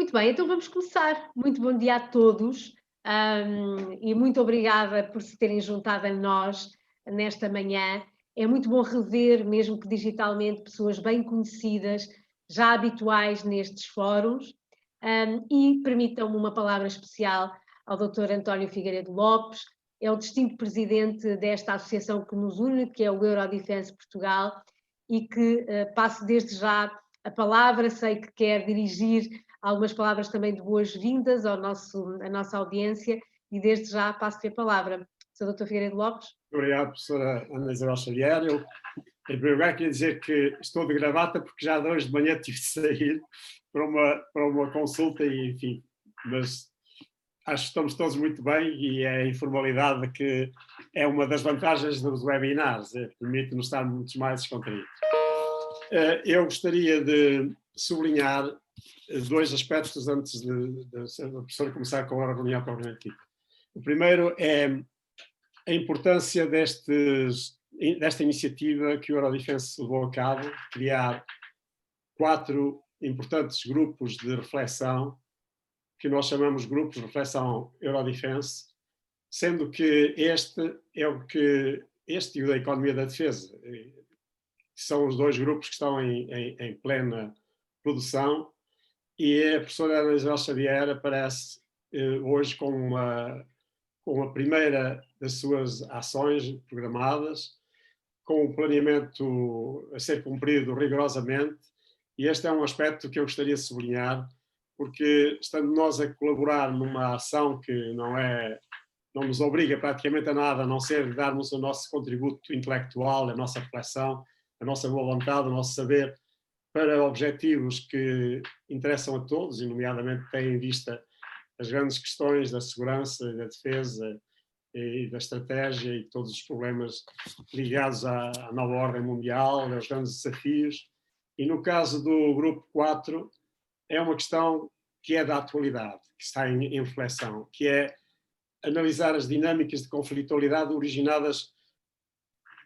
Muito bem, então vamos começar. Muito bom dia a todos, e muito obrigada por se terem juntado a nós nesta manhã. É muito bom rever, mesmo que digitalmente, pessoas bem conhecidas, já habituais nestes fóruns. E permitam-me uma palavra especial ao Dr. António Figueiredo Lopes, é o distinto presidente desta associação que nos une, que é o Eurodefense Portugal, e que passo desde já a palavra, sei que quer dirigir algumas palavras também de boas-vindas à nossa audiência, e desde já passo-lhe a palavra. Sr. Dr. Figueiredo Lopes. Obrigado, professora Ana Isabel Xavier. Eu, em primeiro lugar, queria dizer que estou de gravata porque já de hoje de manhã tive de sair para uma consulta e, enfim, mas acho que estamos todos muito bem e é a informalidade que é uma das vantagens dos webinars, permite-nos estar muito mais descontraídos. Eu gostaria de sublinhar dois aspectos antes da professora começar com a reunião cognitiva. O primeiro é a importância desta iniciativa que o Eurodefense levou a cabo, criar 4 importantes grupos de reflexão, que nós chamamos grupos de reflexão Eurodefense, sendo que este e o da economia da defesa, são os dois grupos que estão em plena produção, e a professora Ana Isabel Xavier aparece hoje com a primeira das suas ações programadas, com o planeamento a ser cumprido rigorosamente, e este é um aspecto que eu gostaria de sublinhar, porque estando nós a colaborar numa ação que não nos obriga praticamente a nada, a não ser darmos o nosso contributo intelectual, a nossa reflexão, a nossa boa vontade, o nosso saber, para objetivos que interessam a todos, e nomeadamente têm em vista as grandes questões da segurança e da defesa e da estratégia e todos os problemas ligados à nova ordem mundial, aos grandes desafios. E no caso do grupo 4, é uma questão que é da atualidade, que está em reflexão, que é analisar as dinâmicas de conflitualidade originadas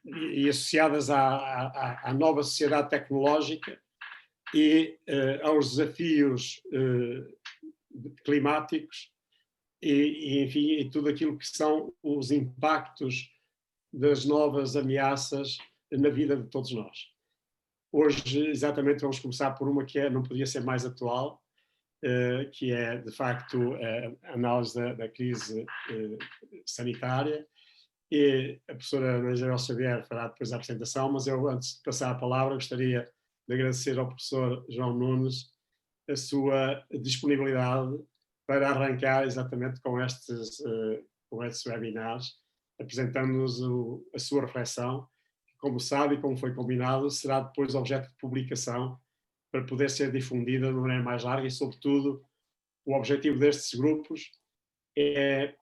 e associadas à nova sociedade tecnológica e aos desafios climáticos enfim, e tudo aquilo que são os impactos das novas ameaças na vida de todos nós. Hoje, exatamente, vamos começar por uma que não podia ser mais atual, que é, de facto, a análise da crise sanitária, e a professora Ana Isabel Xavier fará depois a apresentação, mas eu, antes de passar a palavra, gostaria de agradecer ao professor João Nunes a sua disponibilidade para arrancar exatamente com estes webinars, apresentando-nos a sua reflexão, que, como sabe e como foi combinado, será depois objeto de publicação para poder ser difundida de maneira mais larga e, sobretudo, o objetivo destes grupos é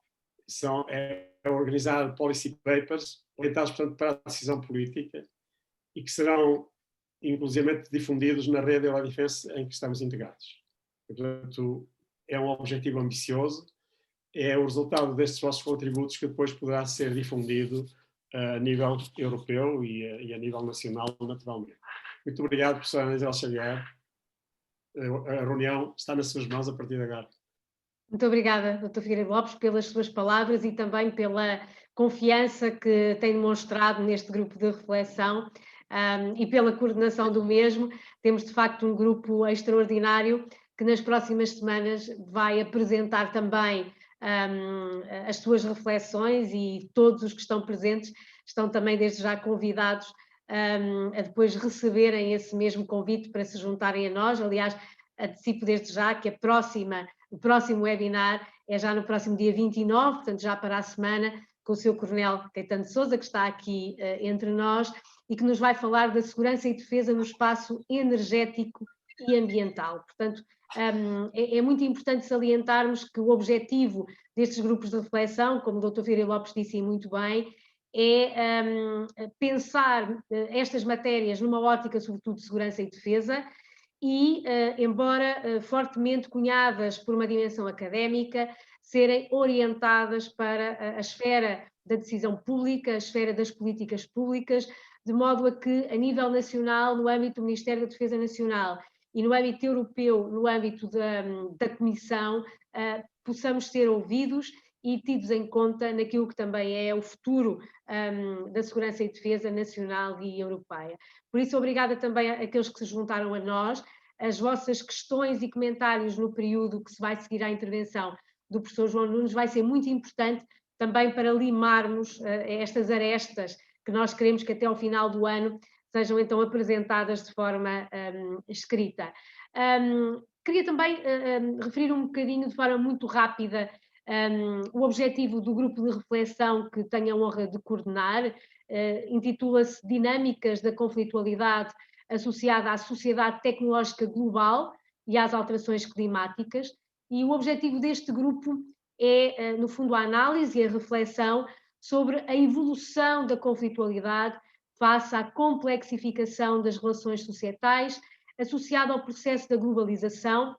organizar policy papers orientados, portanto, para a decisão política e que serão inclusivamente difundidos na rede Eurodefense em que estamos integrados. E, portanto, é um objetivo ambicioso, é o resultado destes vossos contributos que depois poderá ser difundido a nível europeu e a nível nacional, naturalmente. Muito obrigado, professora Ana Isabel Xavier. A reunião está nas suas mãos a partir de agora. Muito obrigada, Dr. Figueiredo Lopes, pelas suas palavras e também pela confiança que tem demonstrado neste grupo de reflexão e pela coordenação do mesmo. Temos, de facto, um grupo extraordinário que nas próximas semanas vai apresentar também as suas reflexões, e todos os que estão presentes estão também desde já convidados a depois receberem esse mesmo convite para se juntarem a nós. Aliás, antecipo desde já que o próximo webinar é já no próximo dia 29, portanto já para a semana, com o Sr. Coronel Caetano de Sousa, que está aqui entre nós e que nos vai falar da segurança e defesa no espaço energético e ambiental. Portanto, é muito importante salientarmos que o objetivo destes grupos de reflexão, como o Dr. Figueiredo Lopes disse muito bem, é pensar estas matérias numa ótica, sobretudo, de segurança e defesa, e, embora fortemente cunhadas por uma dimensão académica, serem orientadas para a esfera da decisão pública, a esfera das políticas públicas, de modo a que, a nível nacional, no âmbito do Ministério da Defesa Nacional e no âmbito europeu, no âmbito da Comissão, possamos ser ouvidos e tidos em conta naquilo que também é o futuro da segurança e defesa nacional e europeia. Por isso, obrigada também àqueles que se juntaram a nós. As vossas questões e comentários no período que se vai seguir à intervenção do professor João Nunes vai ser muito importante também para limarmos estas arestas que nós queremos que até ao final do ano sejam então apresentadas de forma escrita. Queria também referir um bocadinho de forma muito rápida o objetivo do grupo de reflexão que tenho a honra de coordenar, intitula-se Dinâmicas da Conflitualidade associada à sociedade tecnológica global e às alterações climáticas, e o objetivo deste grupo é, no fundo, a análise e a reflexão sobre a evolução da conflitualidade face à complexificação das relações societais, associada ao processo da globalização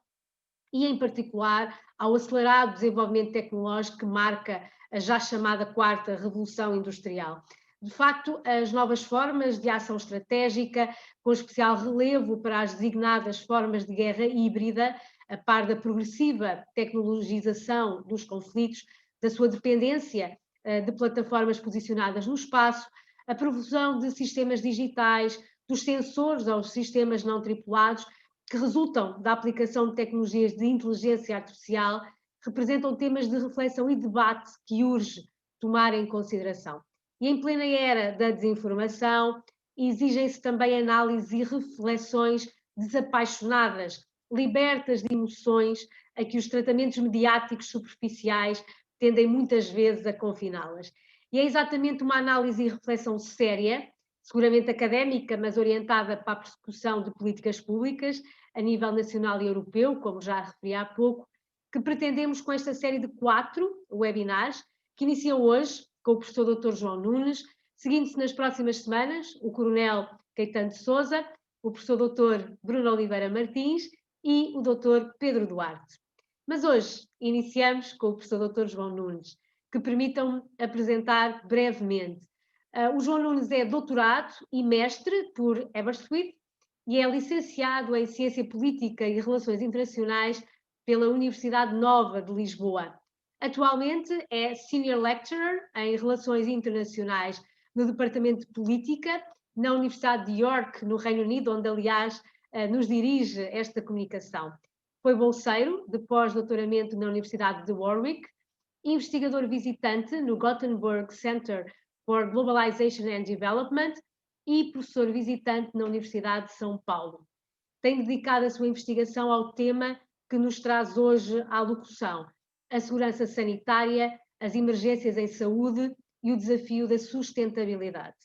e, em particular, ao acelerado desenvolvimento tecnológico que marca a já chamada quarta revolução industrial. De facto, as novas formas de ação estratégica, com especial relevo para as designadas formas de guerra híbrida, a par da progressiva tecnologização dos conflitos, da sua dependência de plataformas posicionadas no espaço, a profusão de sistemas digitais, dos sensores aos sistemas não tripulados, que resultam da aplicação de tecnologias de inteligência artificial, representam temas de reflexão e debate que urge tomar em consideração. E em plena era da desinformação, exigem-se também análises e reflexões desapaixonadas, libertas de emoções, a que os tratamentos mediáticos superficiais tendem muitas vezes a confiná-las. E é exatamente uma análise e reflexão séria, seguramente académica, mas orientada para a persecução de políticas públicas a nível nacional e europeu, como já referi há pouco, que pretendemos com esta série de 4 webinars, que iniciam hoje com o professor Dr. João Nunes, seguindo-se nas próximas semanas o Coronel Caetano de Sousa, o professor Dr. Bruno Oliveira Martins e o Dr. Pedro Duarte. Mas hoje iniciamos com o professor Dr. João Nunes, que permitam-me apresentar brevemente. O João Nunes é doutorado e mestre por Aberystwyth e é licenciado em Ciência Política e Relações Internacionais pela Universidade Nova de Lisboa. Atualmente é Senior Lecturer em Relações Internacionais no Departamento de Política na Universidade de York, no Reino Unido, onde, aliás, nos dirige esta comunicação. Foi bolseiro de pós-doutoramento na Universidade de Warwick, investigador visitante no Gothenburg Center for Globalization and Development e professor visitante na Universidade de São Paulo. Tem dedicado a sua investigação ao tema que nos traz hoje à locução: a segurança sanitária, as emergências em saúde e o desafio da sustentabilidade.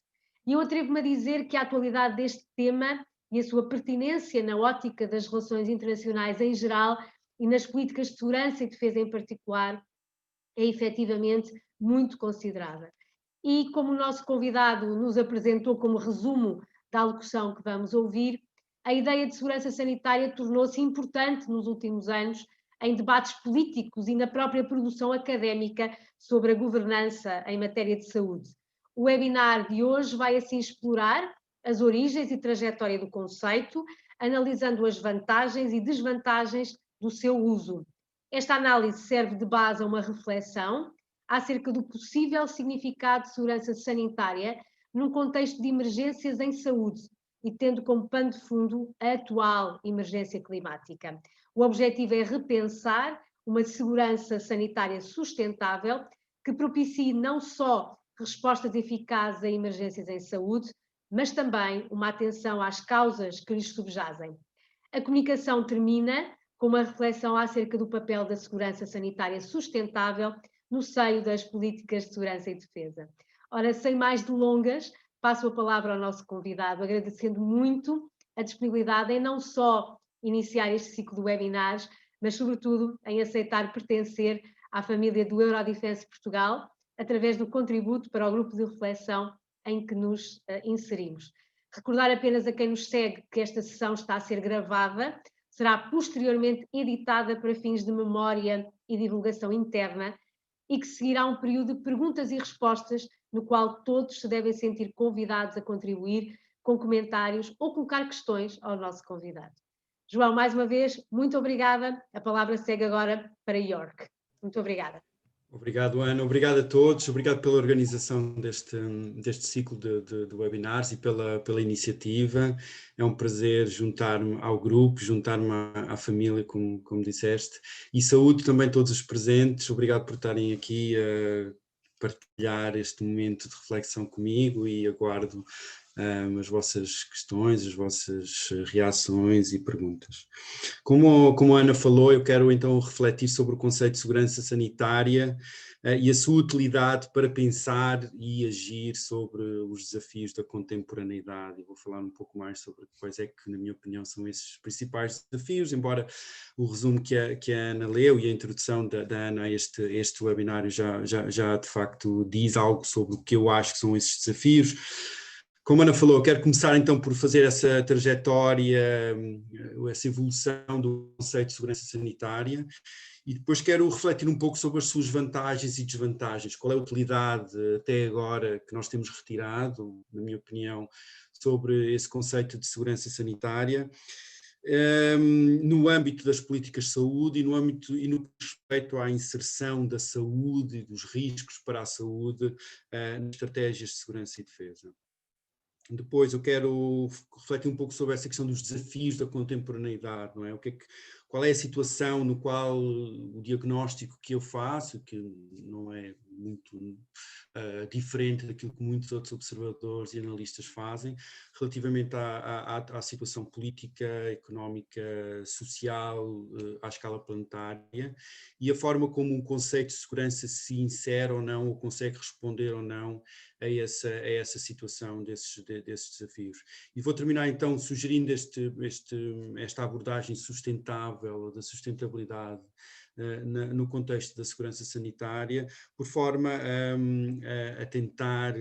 E eu atrevo-me a dizer que a atualidade deste tema e a sua pertinência na ótica das relações internacionais em geral e nas políticas de segurança e defesa em particular é efetivamente muito considerável. E como o nosso convidado nos apresentou como resumo da alocução que vamos ouvir, a ideia de segurança sanitária tornou-se importante nos últimos anos em debates políticos e na própria produção académica sobre a governança em matéria de saúde. O webinar de hoje vai assim explorar as origens e trajetória do conceito, analisando as vantagens e desvantagens do seu uso. Esta análise serve de base a uma reflexão acerca do possível significado de segurança sanitária num contexto de emergências em saúde e tendo como pano de fundo a atual emergência climática. O objetivo é repensar uma segurança sanitária sustentável que propicie não só respostas eficazes a emergências em saúde, mas também uma atenção às causas que lhes subjazem. A comunicação termina com uma reflexão acerca do papel da segurança sanitária sustentável no seio das políticas de segurança e defesa. Ora, sem mais delongas, passo a palavra ao nosso convidado, agradecendo muito a disponibilidade em não só iniciar este ciclo de webinars, mas sobretudo em aceitar pertencer à família do Eurodefense Portugal, através do contributo para o grupo de reflexão em que nos inserimos. Recordar apenas a quem nos segue que esta sessão está a ser gravada, será posteriormente editada para fins de memória e divulgação interna e que seguirá um período de perguntas e respostas no qual todos se devem sentir convidados a contribuir com comentários ou colocar questões ao nosso convidado. João, mais uma vez, muito obrigada. A palavra segue agora para York. Muito obrigada. Obrigado, Ana. Obrigado a todos. Obrigado pela organização deste ciclo de webinars e pela iniciativa. É um prazer juntar-me ao grupo, juntar-me à família, como disseste. E saúde também todos os presentes. Obrigado por estarem aqui a partilhar este momento de reflexão comigo e aguardo as vossas questões, as vossas reações e perguntas. Como a Ana falou, eu quero então refletir sobre o conceito de segurança sanitária e a sua utilidade para pensar e agir sobre os desafios da contemporaneidade. Eu vou falar um pouco mais sobre quais é que, na minha opinião, são esses principais desafios, embora o resumo que a Ana leu e a introdução da Ana a este webinário já de facto diz algo sobre o que eu acho que são esses desafios. Como a Ana falou, eu quero começar então por fazer essa trajetória, essa evolução do conceito de segurança sanitária e depois quero refletir um pouco sobre as suas vantagens e desvantagens. Qual é a utilidade até agora que nós temos retirado, na minha opinião, sobre esse conceito de segurança sanitária, no âmbito das políticas de saúde e no respeito à inserção da saúde e dos riscos para a saúde nas estratégias de segurança e defesa. Depois eu quero refletir um pouco sobre essa questão dos desafios da contemporaneidade, não é? Qual é a situação no qual o diagnóstico que eu faço, que não é muito diferente daquilo que muitos outros observadores e analistas fazem, relativamente à situação política, económica, social, à escala planetária, e a forma como o conceito de segurança se insere ou não, ou consegue responder ou não a essa situação desses desafios. E vou terminar então sugerindo esta abordagem sustentável, da sustentabilidade no contexto da segurança sanitária, por forma a tentar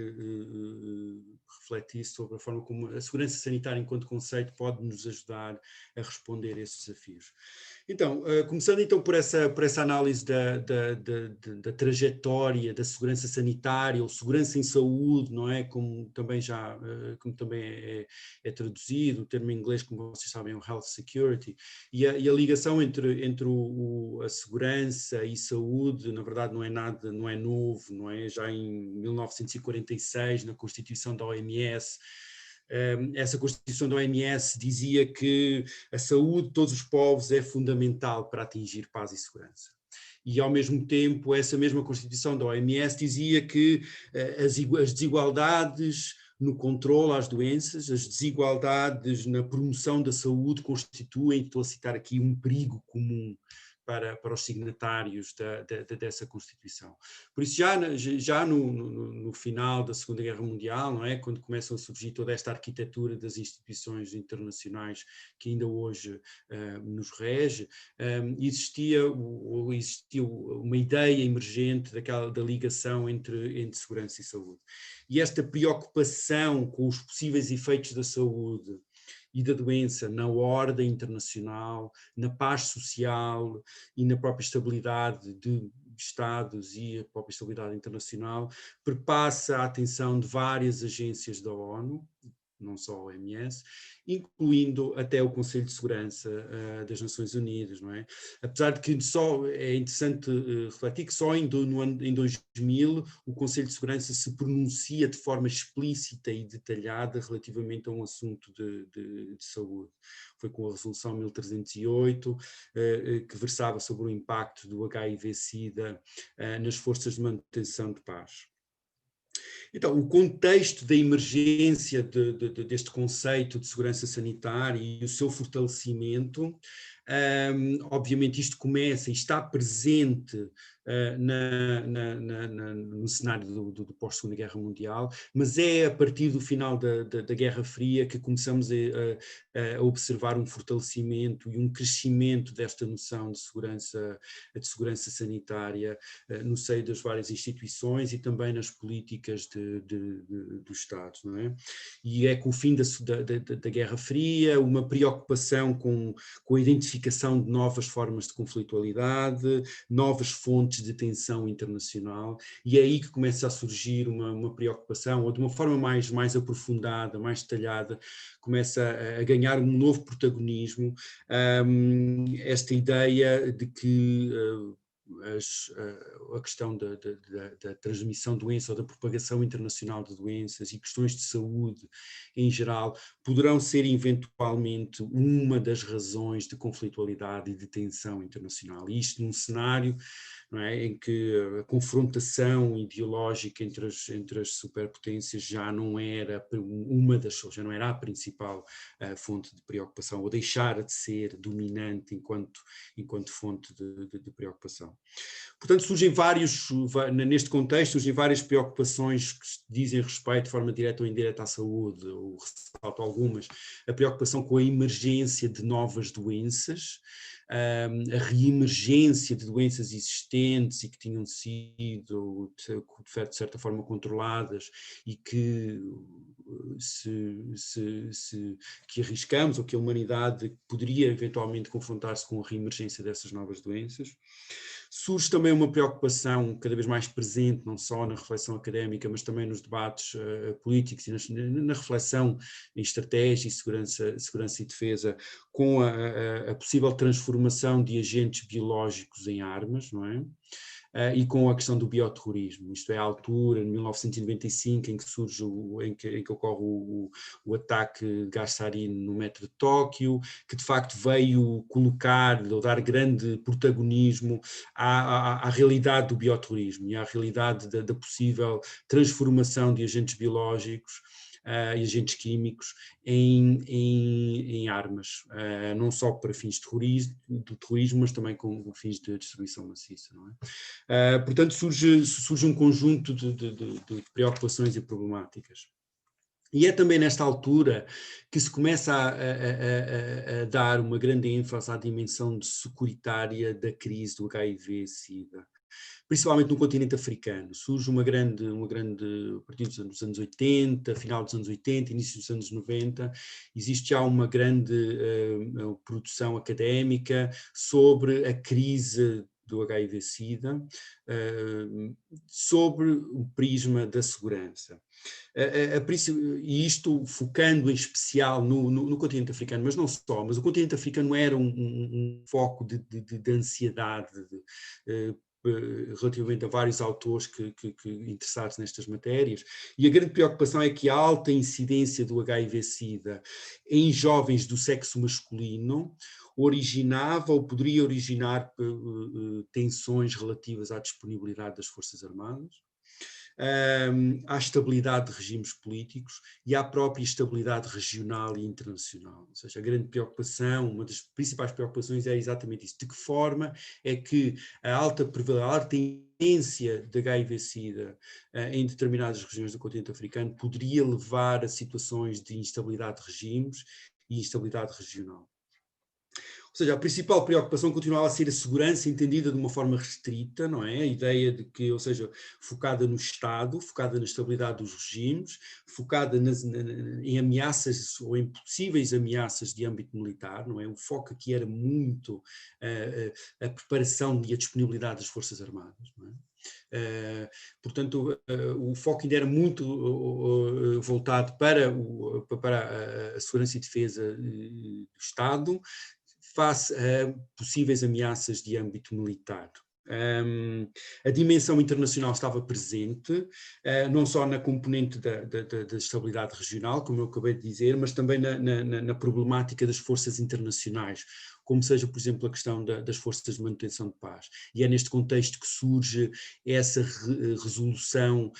refletir sobre a forma como a segurança sanitária enquanto conceito pode nos ajudar a responder a esses desafios. Então, começando então por essa análise da trajetória da segurança sanitária ou segurança em saúde, não é? Como também é traduzido, o termo em inglês, como vocês sabem, é o Health Security, e a ligação entre a segurança e saúde, na verdade não é novo, não é? Já em 1946, na Constituição da OMS, essa Constituição da OMS dizia que a saúde de todos os povos é fundamental para atingir paz e segurança. E, ao mesmo tempo, essa mesma Constituição da OMS dizia que as desigualdades no controle às doenças, as desigualdades na promoção da saúde constituem, estou a citar aqui, um perigo comum para os signatários dessa Constituição. Por isso, já no final da Segunda Guerra Mundial, não é? Quando começam a surgir toda esta arquitetura das instituições internacionais que ainda hoje nos rege, existia uma ideia emergente da ligação entre segurança e saúde. E esta preocupação com os possíveis efeitos da saúde e da doença na ordem internacional, na paz social e na própria estabilidade de Estados e a própria estabilidade internacional, perpassa a atenção de várias agências da ONU, não só a OMS, incluindo até o Conselho de Segurança das Nações Unidas, não é? Apesar de que é interessante refletir que só em 2000 o Conselho de Segurança se pronuncia de forma explícita e detalhada relativamente a um assunto de saúde. Foi com a Resolução 1308, que versava sobre o impacto do HIV-Sida nas forças de manutenção de paz. Então, o contexto da emergência deste conceito de segurança sanitária e o seu fortalecimento, obviamente isto começa e está presente no cenário do pós-Segunda Guerra Mundial, mas é a partir do final da Guerra Fria que começamos a observar um fortalecimento e um crescimento desta noção de segurança sanitária no seio das várias instituições e também nas políticas dos Estados, não é? E é com o fim da Guerra Fria, uma preocupação com a identificação de novas formas de conflitualidade, novas fontes fontes de tensão internacional, e é aí que começa a surgir uma preocupação, ou de uma forma mais aprofundada, mais detalhada, começa a ganhar um novo protagonismo, esta ideia de que a questão da transmissão de doenças ou da propagação internacional de doenças e questões de saúde em geral poderão ser eventualmente uma das razões de conflitualidade e de tensão internacional. E isto num cenário, não é, em que a confrontação ideológica entre as superpotências já não era já não era a principal fonte de preocupação, ou deixara de ser dominante enquanto fonte de preocupação. Portanto, neste contexto, surgem várias preocupações que dizem respeito de forma direta ou indireta à saúde, ou ressalto algumas, a preocupação com a emergência de novas doenças, a reemergência de doenças existentes e que tinham sido, de certa forma, controladas e que que arriscamos, ou que a humanidade poderia eventualmente confrontar-se com a reemergência dessas novas doenças. Surge também uma preocupação cada vez mais presente, não só na reflexão académica, mas também nos debates políticos e na reflexão em estratégia e segurança e defesa, com a possível transformação de agentes biológicos em armas, não é? E com a questão do bioterrorismo, isto é, a altura, em 1995, em que surge, em que ocorre o ataque de gás sarin no metro de Tóquio, que de facto veio colocar, ou dar grande protagonismo à realidade do bioterrorismo e à realidade da possível transformação de agentes biológicos e agentes químicos em armas, não só para fins do terrorismo, mas também com fins de destruição maciça, não é? Portanto, surge um conjunto de preocupações e problemáticas. E é também nesta altura que se começa a dar uma grande ênfase à dimensão securitária da crise do HIV-Sida. Principalmente no continente africano, surge a partir dos anos 80, final dos anos 80, início dos anos 90, existe já uma grande produção académica sobre a crise do HIV-Sida, sobre o prisma da segurança. E isto focando em especial no continente africano, mas não só, mas o continente africano era um foco de ansiedade, relativamente a vários autores que interessados nestas matérias, e a grande preocupação é que a alta incidência do HIV-Sida em jovens do sexo masculino originava ou poderia originar tensões relativas à disponibilidade das Forças Armadas, à estabilidade de regimes políticos e à própria estabilidade regional e internacional. Ou seja, a grande preocupação, uma das principais preocupações é exatamente isso. De que forma é que a alta incidência de HIV-Sida em determinadas regiões do continente africano poderia levar a situações de instabilidade de regimes e instabilidade regional. Ou seja, a principal preocupação continuava a ser a segurança entendida de uma forma restrita, não é? A ideia de que, ou seja, focada no Estado, focada na estabilidade dos regimes, focada em ameaças ou em possíveis ameaças de âmbito militar, não é? O foco aqui era muito a preparação e a disponibilidade das Forças Armadas, não é? Portanto, o foco ainda era muito voltado para a segurança e defesa do Estado, face a possíveis ameaças de âmbito militar. A dimensão internacional estava presente, não só na componente da estabilidade regional, como eu acabei de dizer, mas também na problemática das forças internacionais, como seja, por exemplo, a questão das forças de manutenção de paz. E é neste contexto que surge essa resolução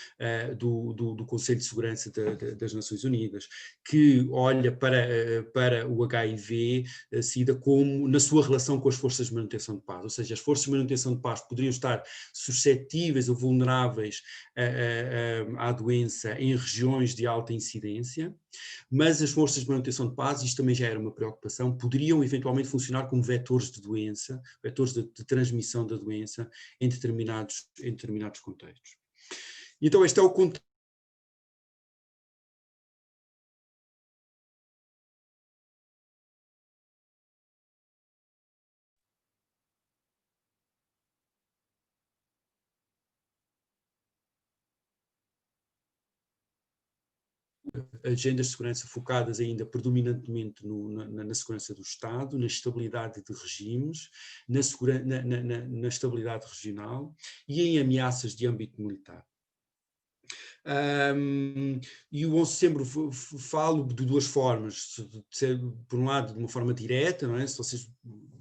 do Conselho de Segurança das Nações Unidas, que olha para o HIV-Sida como na sua relação com as forças de manutenção de paz, ou seja, as forças de manutenção de paz poderiam estar suscetíveis ou vulneráveis à doença em regiões de alta incidência, mas as forças de manutenção de paz, isto também já era uma preocupação, poderiam eventualmente funcionar como vetores de doença, vetores de transmissão da doença em determinados contextos. Então este é o contexto. agendas de segurança focadas ainda predominantemente na segurança do Estado, na estabilidade de regimes, na estabilidade regional e em ameaças de âmbito militar. E o 11 de setembro falo de duas formas, por um lado de uma forma direta, não é? Se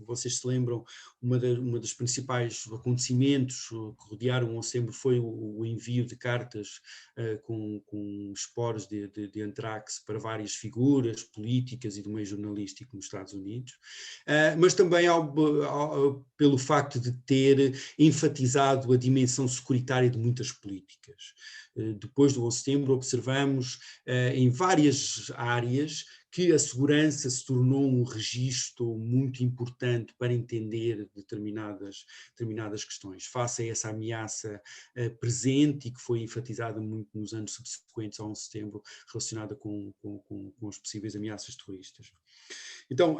vocês se lembram, uma dos principais acontecimentos que rodearam o 11 de setembro foi o envio de cartas com esporos de antrax para várias figuras políticas e do meio jornalístico nos Estados Unidos, mas também pelo facto de ter enfatizado a dimensão securitária de muitas políticas. Depois do 11 de setembro observamos em várias áreas que a segurança se tornou um registro muito importante para entender determinadas questões, face a essa ameaça presente e que foi enfatizada muito nos anos subsequentes ao 11 de setembro, relacionada com as possíveis ameaças terroristas. Então,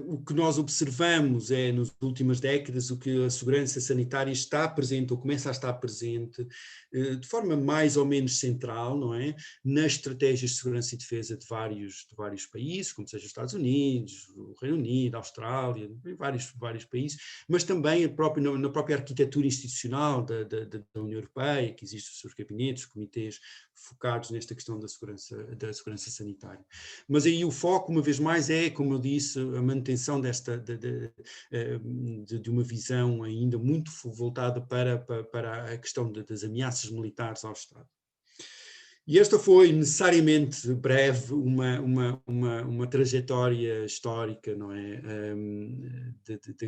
o que nós observamos é, nas últimas décadas, o que a segurança sanitária está presente, ou começa a estar presente, de forma mais ou menos central, não é? Nas estratégias de segurança e defesa de vários países, como seja os Estados Unidos, o Reino Unido, a Austrália, vários países, mas também na própria arquitetura institucional da União Europeia, que existem os seus gabinetes, os comitês focados nesta questão da segurança sanitária. Mas aí o foco, uma vez mais, é, como eu disse, a manutenção de uma visão ainda muito voltada para a questão das ameaças militares ao Estado. E esta foi necessariamente breve uma trajetória histórica, não é,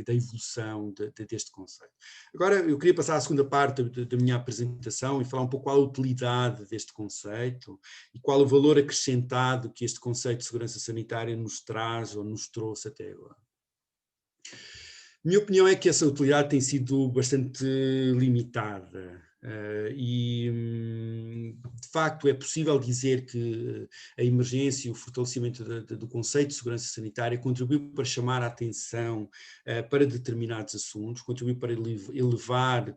da evolução deste conceito. Agora eu queria passar à segunda parte da minha apresentação e falar um pouco qual a utilidade deste conceito e qual o valor acrescentado que este conceito de segurança sanitária nos traz ou nos trouxe até agora. Minha opinião é que essa utilidade tem sido bastante limitada. De facto é possível dizer que a emergência e o fortalecimento do conceito de segurança sanitária contribuiu para chamar a atenção para determinados assuntos, contribuiu para elevar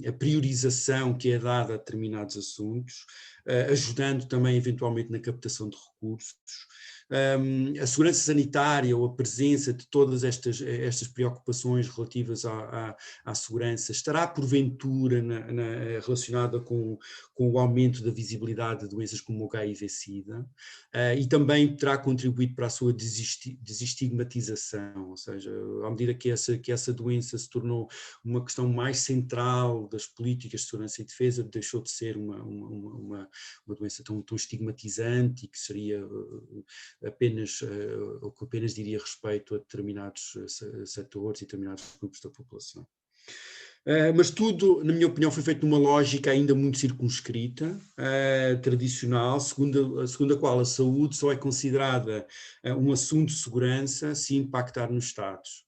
a priorização que é dada a determinados assuntos, ajudando também eventualmente na captação de recursos. A segurança sanitária ou a presença de todas estas preocupações relativas à segurança estará porventura relacionada com o aumento da visibilidade de doenças como o HIV-Sida e também terá contribuído para a sua desestigmatização, ou seja, à medida que essa doença se tornou uma questão mais central das políticas de segurança e defesa, deixou de ser uma doença tão estigmatizante e que seria ou que apenas diria respeito a determinados setores e determinados grupos da população. Mas tudo, na minha opinião, foi feito numa lógica ainda muito circunscrita, tradicional, segundo a qual a saúde só é considerada um assunto de segurança se impactar nos Estados,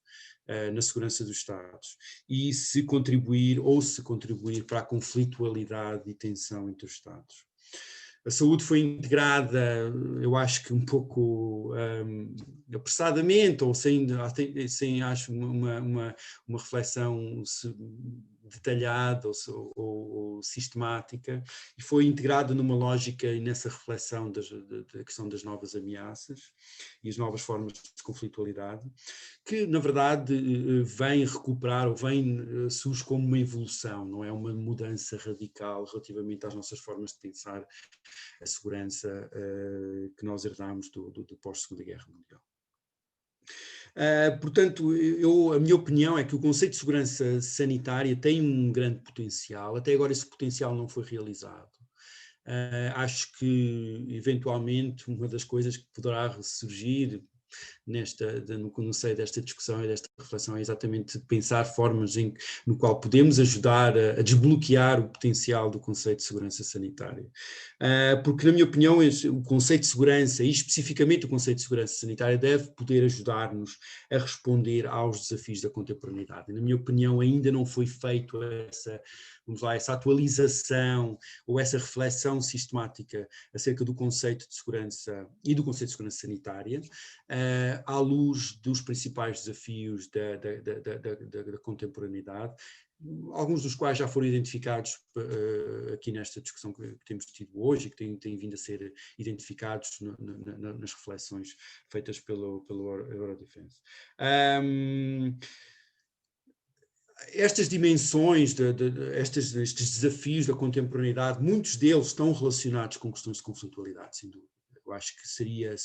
na segurança dos Estados, e se contribuir para a conflitualidade e tensão entre os Estados. A saúde foi integrada, eu acho que um pouco apressadamente, ou sem acho, uma reflexão detalhada ou sistemática, e foi integrada numa lógica e nessa reflexão da questão das novas ameaças e as novas formas de conflitualidade, que na verdade vem recuperar ou surge como uma evolução, não é uma mudança radical relativamente às nossas formas de pensar a segurança que nós herdámos do pós-Segunda Guerra Mundial. Portanto, a minha opinião é que o conceito de segurança sanitária tem um grande potencial, até agora esse potencial não foi realizado. Acho que, eventualmente, uma das coisas que poderá surgir no seio desta discussão e desta reflexão é exatamente pensar formas no qual podemos ajudar a desbloquear o potencial do conceito de segurança sanitária. Porque, na minha opinião, o conceito de segurança, e especificamente o conceito de segurança sanitária, deve poder ajudar-nos a responder aos desafios da contemporaneidade. E, na minha opinião, ainda não foi feito essa atualização ou essa reflexão sistemática acerca do conceito de segurança e do conceito de segurança sanitária, à luz dos principais desafios da contemporaneidade, alguns dos quais já foram identificados aqui nesta discussão que temos tido hoje e que têm vindo a ser identificados nas reflexões feitas pelo Eurodefense. Estas dimensões, estes desafios da contemporaneidade, muitos deles estão relacionados com questões de conflitualidade, sem dúvida. Eu acho que seria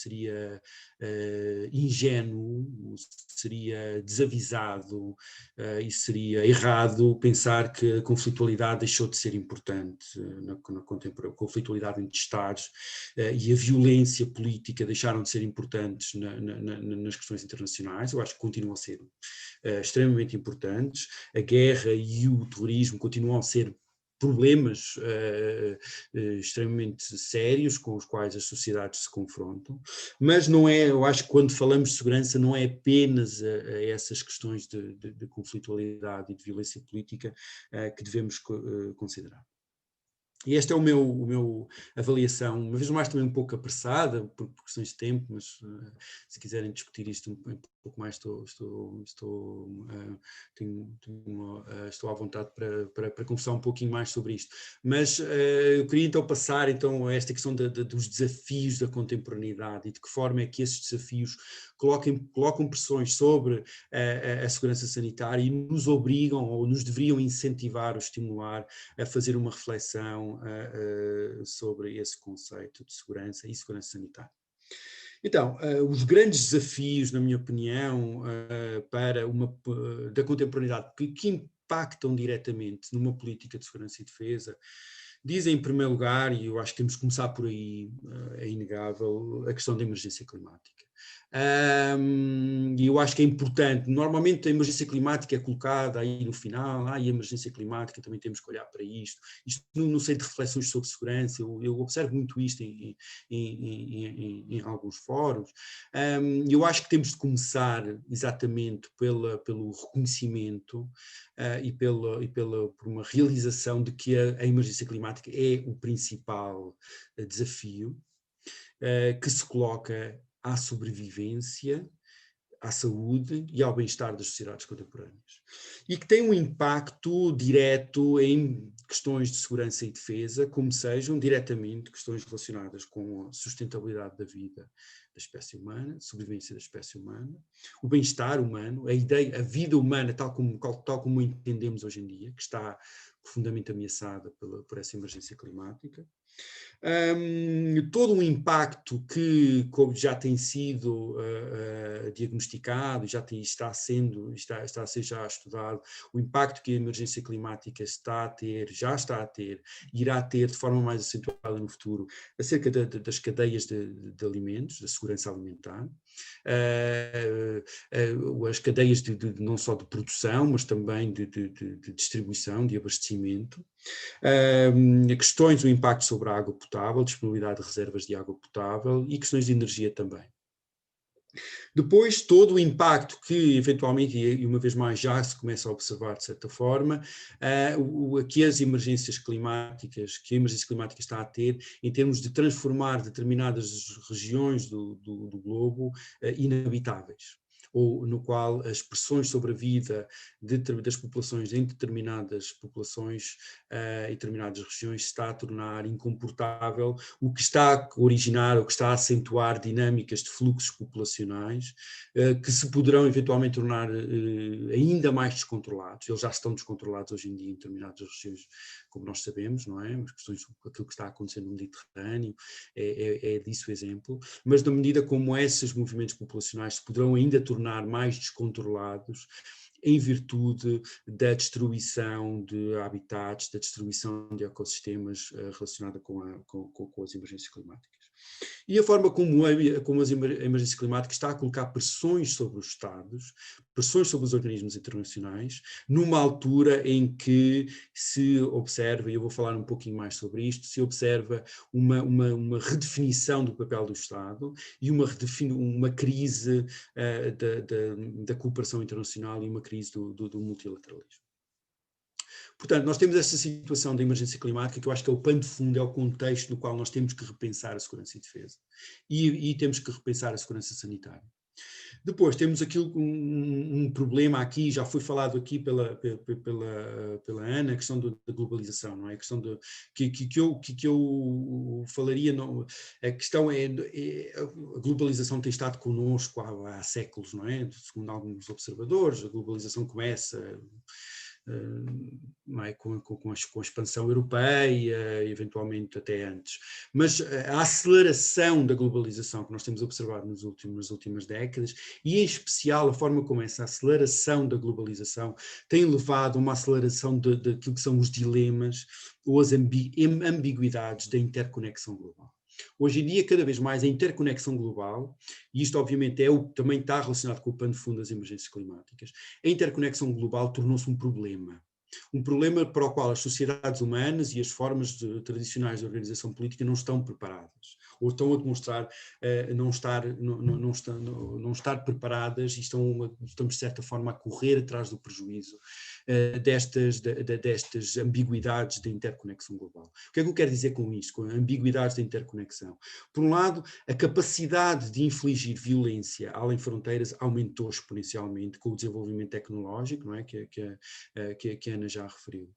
ingênuo, seria desavisado e seria errado pensar que a conflitualidade deixou de ser importante na contemporânea. A conflitualidade entre Estados e a violência política deixaram de ser importantes nas questões internacionais. Eu acho que continuam a ser extremamente importantes. A guerra e o terrorismo continuam a ser problemas extremamente sérios com os quais as sociedades se confrontam, mas não é, eu acho que quando falamos de segurança não é apenas a essas questões de conflitualidade e de violência política que devemos considerar. E esta é o meu avaliação, uma vez mais também um pouco apressada, por questões de tempo, mas se quiserem discutir isto um pouco mais, estou à vontade para conversar um pouquinho mais sobre isto. Mas eu queria então passar então, a esta questão dos desafios da contemporaneidade e de que forma é que esses desafios colocam pressões sobre a segurança sanitária e nos obrigam ou nos deveriam incentivar ou estimular a fazer uma reflexão sobre esse conceito de segurança e segurança sanitária. Então, os grandes desafios, na minha opinião, da contemporaneidade que impactam diretamente numa política de segurança e defesa, dizem em primeiro lugar, e eu acho que temos que começar por aí, é inegável, a questão da emergência climática. E eu acho que é importante, normalmente a emergência climática é colocada aí no final, e a emergência climática também temos que olhar para isto não sei de reflexões sobre segurança, eu observo muito isto em alguns fóruns, eu acho que temos de começar exatamente pelo reconhecimento por uma realização de que a emergência climática é o principal desafio que se coloca à sobrevivência, à saúde e ao bem-estar das sociedades contemporâneas. E que tem um impacto direto em questões de segurança e defesa, como sejam diretamente questões relacionadas com a sustentabilidade da vida da espécie humana, sobrevivência da espécie humana, o bem-estar humano, a vida humana tal como entendemos hoje em dia, que está profundamente ameaçada por essa emergência climática. Todo um impacto que, como já tem sido diagnosticado, está a ser já estudado, o impacto que a emergência climática já está a ter, irá ter de forma mais acentuada no futuro, acerca das cadeias de alimentos, da segurança alimentar, as cadeias não só de produção, mas também de distribuição, de abastecimento, questões do impacto sobre a água potável, disponibilidade de reservas de água potável e questões de energia também. Depois, todo o impacto que, eventualmente, e uma vez mais já se começa a observar de certa forma, que a emergência climática está a ter em termos de transformar determinadas regiões do globo inabitáveis, ou no qual as pressões sobre a vida das populações em determinadas populações e determinadas regiões se está a tornar incomportável, o que está a originar, ou que está a acentuar dinâmicas de fluxos populacionais que se poderão eventualmente tornar ainda mais descontrolados. Eles já estão descontrolados hoje em dia em determinadas regiões, como nós sabemos, não é? As questões, aquilo que está acontecendo no Mediterrâneo é disso exemplo, mas na medida como esses movimentos populacionais se poderão ainda tornar mais descontrolados em virtude da destruição de habitats, da destruição de ecossistemas relacionada com as emergências climáticas. E a forma como a emergência climática está a colocar pressões sobre os Estados, pressões sobre os organismos internacionais, numa altura em que se observa, e eu vou falar um pouquinho mais sobre isto, se observa uma redefinição do papel do Estado e uma crise da cooperação internacional e uma crise do multilateralismo. Portanto, nós temos essa situação da emergência climática que eu acho que é o pano de fundo, é o contexto no qual nós temos que repensar a segurança e defesa e temos que repensar a segurança sanitária. Depois temos um problema aqui, já foi falado aqui pela Ana, a questão da globalização, não é? A questão que eu falaria, não, a questão a globalização tem estado connosco há séculos, não é? Segundo alguns observadores, a globalização começa não é? com a expansão europeia, eventualmente até antes. Mas a aceleração da globalização que nós temos observado nas últimas décadas, e em especial a forma como essa aceleração da globalização tem levado a uma aceleração daquilo que são os dilemas ou as ambiguidades da interconexão global. Hoje em dia, cada vez mais, a interconexão global, e isto obviamente também está relacionado com o pano de fundo das emergências climáticas, a interconexão global tornou-se um problema para o qual as sociedades humanas e as formas tradicionais de organização política não estão preparadas, ou estão a demonstrar não estar preparadas e estamos de certa forma a correr atrás do prejuízo destas ambiguidades da interconexão global. O que é que eu quero dizer com isto, com ambiguidades da interconexão? Por um lado, a capacidade de infligir violência além fronteiras aumentou exponencialmente com o desenvolvimento tecnológico, não é? que a Ana já referiu.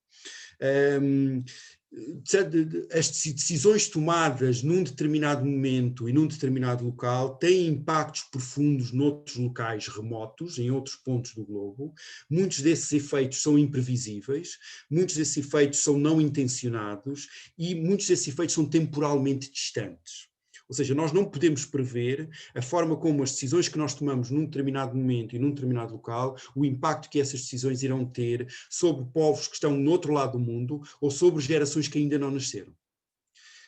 As decisões tomadas num determinado momento e num determinado local têm impactos profundos noutros locais remotos, em outros pontos do globo. Muitos desses efeitos são imprevisíveis, muitos desses efeitos são não intencionados e muitos desses efeitos são temporalmente distantes. Ou seja, nós não podemos prever a forma como as decisões que nós tomamos num determinado momento e num determinado local, o impacto que essas decisões irão ter sobre povos que estão no outro lado do mundo ou sobre gerações que ainda não nasceram.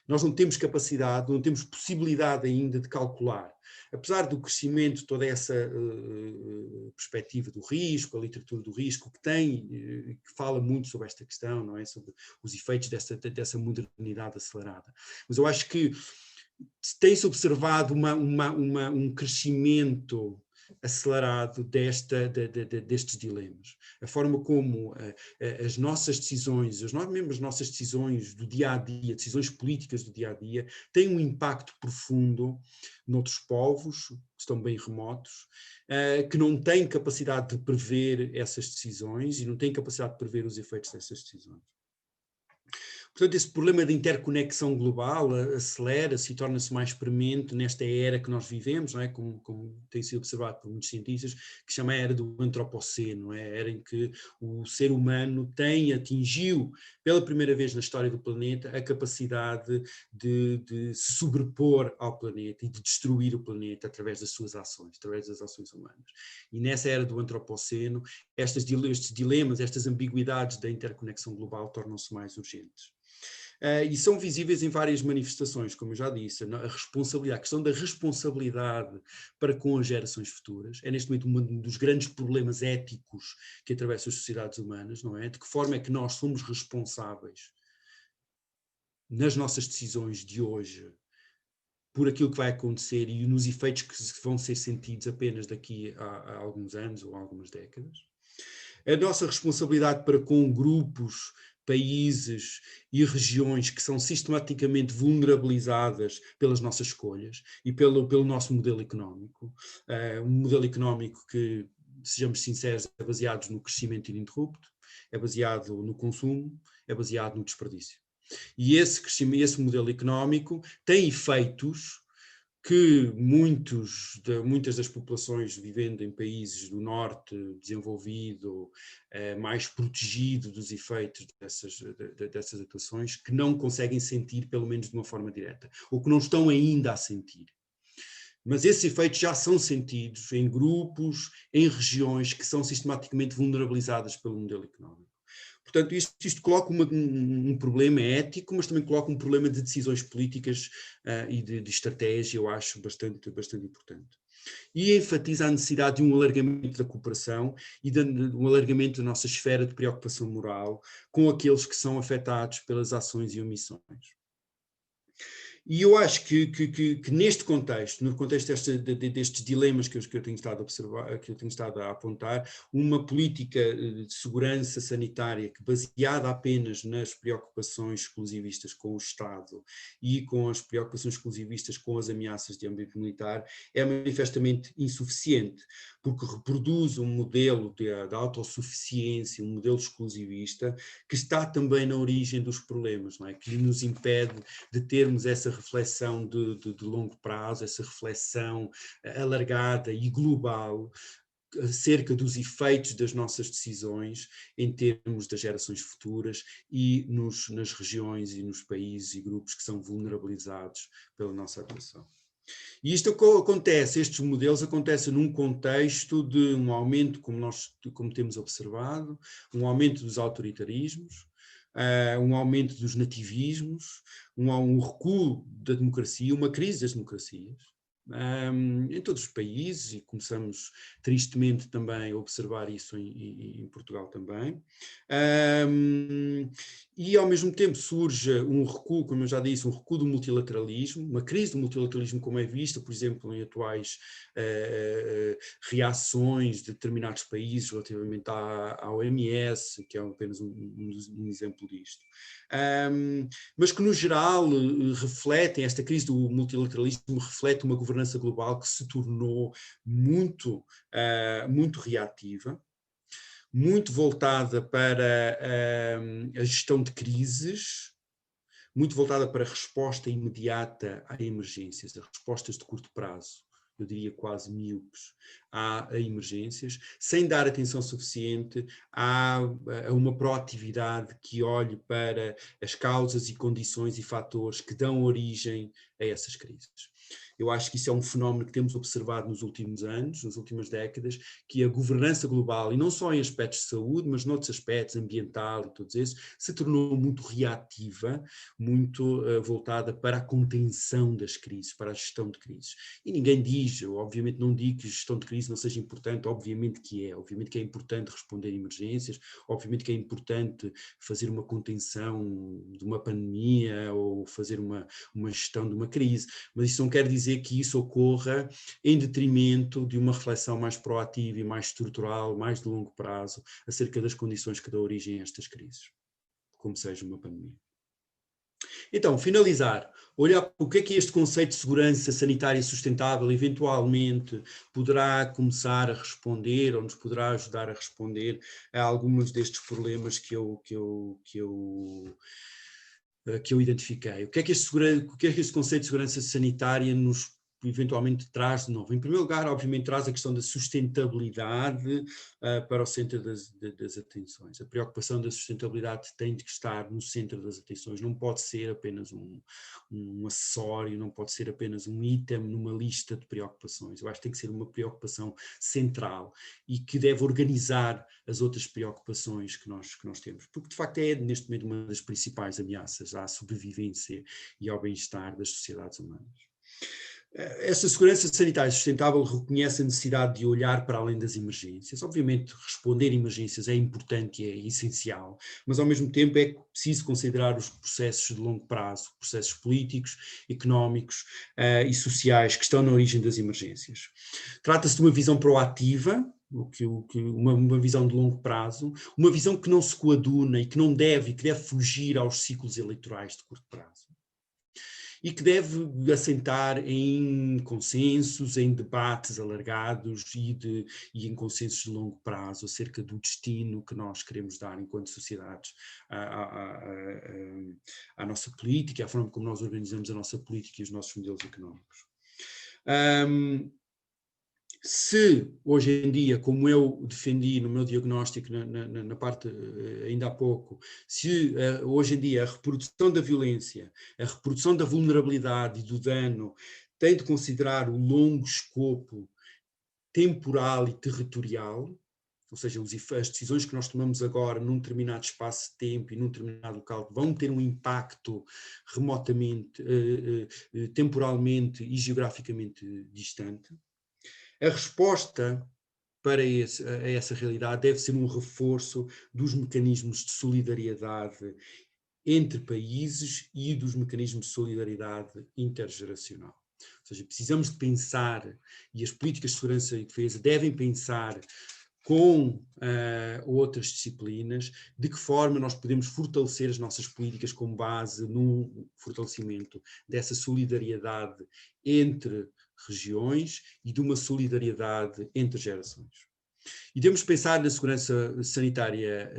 Nós não temos capacidade, não temos possibilidade ainda de calcular. Apesar do crescimento, toda essa perspectiva do risco, a literatura do risco, que fala muito sobre esta questão, não é? Sobre os efeitos dessa modernidade acelerada. Mas eu acho que tem-se observado um crescimento acelerado destes dilemas. A forma como as nossas decisões, mesmo as nossas decisões do dia-a-dia, decisões políticas do dia-a-dia, têm um impacto profundo noutros povos, que estão bem remotos, que não têm capacidade de prever essas decisões e não têm capacidade de prever os efeitos dessas decisões. Portanto, esse problema de interconexão global acelera-se e torna-se mais premente nesta era que nós vivemos, não é? Como tem sido observado por muitos cientistas, que chama a era do antropoceno, não é? A era em que o ser humano atingiu pela primeira vez na história do planeta a capacidade de se sobrepor ao planeta e de destruir o planeta através das suas ações, através das ações humanas. E nessa era do antropoceno, estes dilemas, estas ambiguidades da interconexão global tornam-se mais urgentes. E são visíveis em várias manifestações, como eu já disse, a questão da responsabilidade para com as gerações futuras é neste momento um dos grandes problemas éticos que atravessam as sociedades humanas, não é? De que forma é que nós somos responsáveis nas nossas decisões de hoje por aquilo que vai acontecer e nos efeitos que vão ser sentidos apenas daqui a alguns anos ou algumas décadas. A nossa responsabilidade para com grupos, países e regiões que são sistematicamente vulnerabilizadas pelas nossas escolhas e pelo nosso modelo económico. Um modelo económico que, sejamos sinceros, é baseado no crescimento ininterrupto, é baseado no consumo, é baseado no desperdício. E esse modelo económico tem efeitos que muitas das populações vivendo em países do norte desenvolvido, mais protegido dos efeitos dessas atuações, que não conseguem sentir, pelo menos de uma forma direta, ou que não estão ainda a sentir. Mas esses efeitos já são sentidos em grupos, em regiões que são sistematicamente vulnerabilizadas pelo modelo económico. Portanto, isto coloca um problema ético, mas também coloca um problema de decisões políticas e de estratégia, eu acho bastante importante. E enfatiza a necessidade de um alargamento da cooperação e de um alargamento da nossa esfera de preocupação moral com aqueles que são afetados pelas ações e omissões. E eu acho que neste contexto, no contexto destes dilemas que eu tenho estado a observar, que eu tenho estado a apontar, uma política de segurança sanitária que baseada apenas nas preocupações exclusivistas com o Estado e com as preocupações exclusivistas com as ameaças de âmbito militar é manifestamente insuficiente, porque reproduz um modelo de autossuficiência, um modelo exclusivista que está também na origem dos problemas, não é? Que nos impede de termos essa reflexão de longo prazo, essa reflexão alargada e global acerca dos efeitos das nossas decisões em termos das gerações futuras e nas regiões e nos países e grupos que são vulnerabilizados pela nossa atuação. E isto acontece, estes modelos acontecem num contexto de um aumento, como temos observado, um aumento dos autoritarismos, um aumento dos nativismos, um recuo da democracia, uma crise das democracias. Em todos os países, e começamos tristemente também a observar isso em Portugal também, e ao mesmo tempo surge um recuo, como eu já disse, um recuo do multilateralismo, uma crise do multilateralismo como é vista, por exemplo, em atuais reações de determinados países relativamente à OMS, que é apenas um exemplo disto. Mas que no geral refletem, esta crise do multilateralismo reflete uma governança global que se tornou muito reativa, muito voltada para a gestão de crises, muito voltada para a resposta imediata a emergências, a respostas de curto prazo, eu diria quase míopes, a emergências, sem dar atenção suficiente a uma proatividade que olhe para as causas e condições e fatores que dão origem a essas crises. Eu acho que isso é um fenómeno que temos observado nos últimos anos, nas últimas décadas, que a governança global, e não só em aspectos de saúde, mas noutros aspectos, ambiental e todos esses, se tornou muito reativa, muito voltada para a contenção das crises, para a gestão de crises. E ninguém diz, eu obviamente não digo que a gestão de crise não seja importante, obviamente que é importante responder a emergências, obviamente que é importante fazer uma contenção de uma pandemia ou fazer uma gestão de uma crise, mas isso não quer dizer que isso ocorra em detrimento de uma reflexão mais proativa e mais estrutural, mais de longo prazo, acerca das condições que dão origem a estas crises, como seja uma pandemia. Então, finalizar, olhar o que é que este conceito de segurança sanitária sustentável eventualmente poderá começar a responder ou nos poderá ajudar a responder a alguns destes problemas que eu identifiquei. O que é que este conceito de segurança sanitária nos eventualmente traz de novo? Em primeiro lugar, obviamente, traz a questão da sustentabilidade para o centro das atenções. A preocupação da sustentabilidade tem de estar no centro das atenções, não pode ser apenas um acessório, não pode ser apenas um item numa lista de preocupações. Eu acho que tem que ser uma preocupação central e que deve organizar as outras preocupações que nós temos, porque de facto é neste momento uma das principais ameaças à sobrevivência e ao bem-estar das sociedades humanas. Esta segurança sanitária sustentável reconhece a necessidade de olhar para além das emergências. Obviamente, responder a emergências é importante e é essencial, mas ao mesmo tempo é preciso considerar os processos de longo prazo, processos políticos, económicos e sociais que estão na origem das emergências. Trata-se de uma visão proativa, uma visão de longo prazo, uma visão que não se coaduna e que deve fugir aos ciclos eleitorais de curto prazo. E que deve assentar em consensos, em debates alargados e em consensos de longo prazo acerca do destino que nós queremos dar enquanto sociedades à nossa política, à forma como nós organizamos a nossa política e os nossos modelos económicos. Se hoje em dia, como eu defendi no meu diagnóstico na parte ainda há pouco, se hoje em dia a reprodução da violência, a reprodução da vulnerabilidade e do dano tem de considerar o longo escopo temporal e territorial, ou seja, as decisões que nós tomamos agora num determinado espaço de tempo e num determinado local vão ter um impacto remotamente, temporalmente e geograficamente distante. A resposta para essa realidade deve ser um reforço dos mecanismos de solidariedade entre países e dos mecanismos de solidariedade intergeracional. Ou seja, precisamos de pensar, e as políticas de segurança e defesa devem pensar com outras disciplinas, de que forma nós podemos fortalecer as nossas políticas com base no fortalecimento dessa solidariedade entre regiões e de uma solidariedade entre gerações. E devemos pensar na segurança sanitária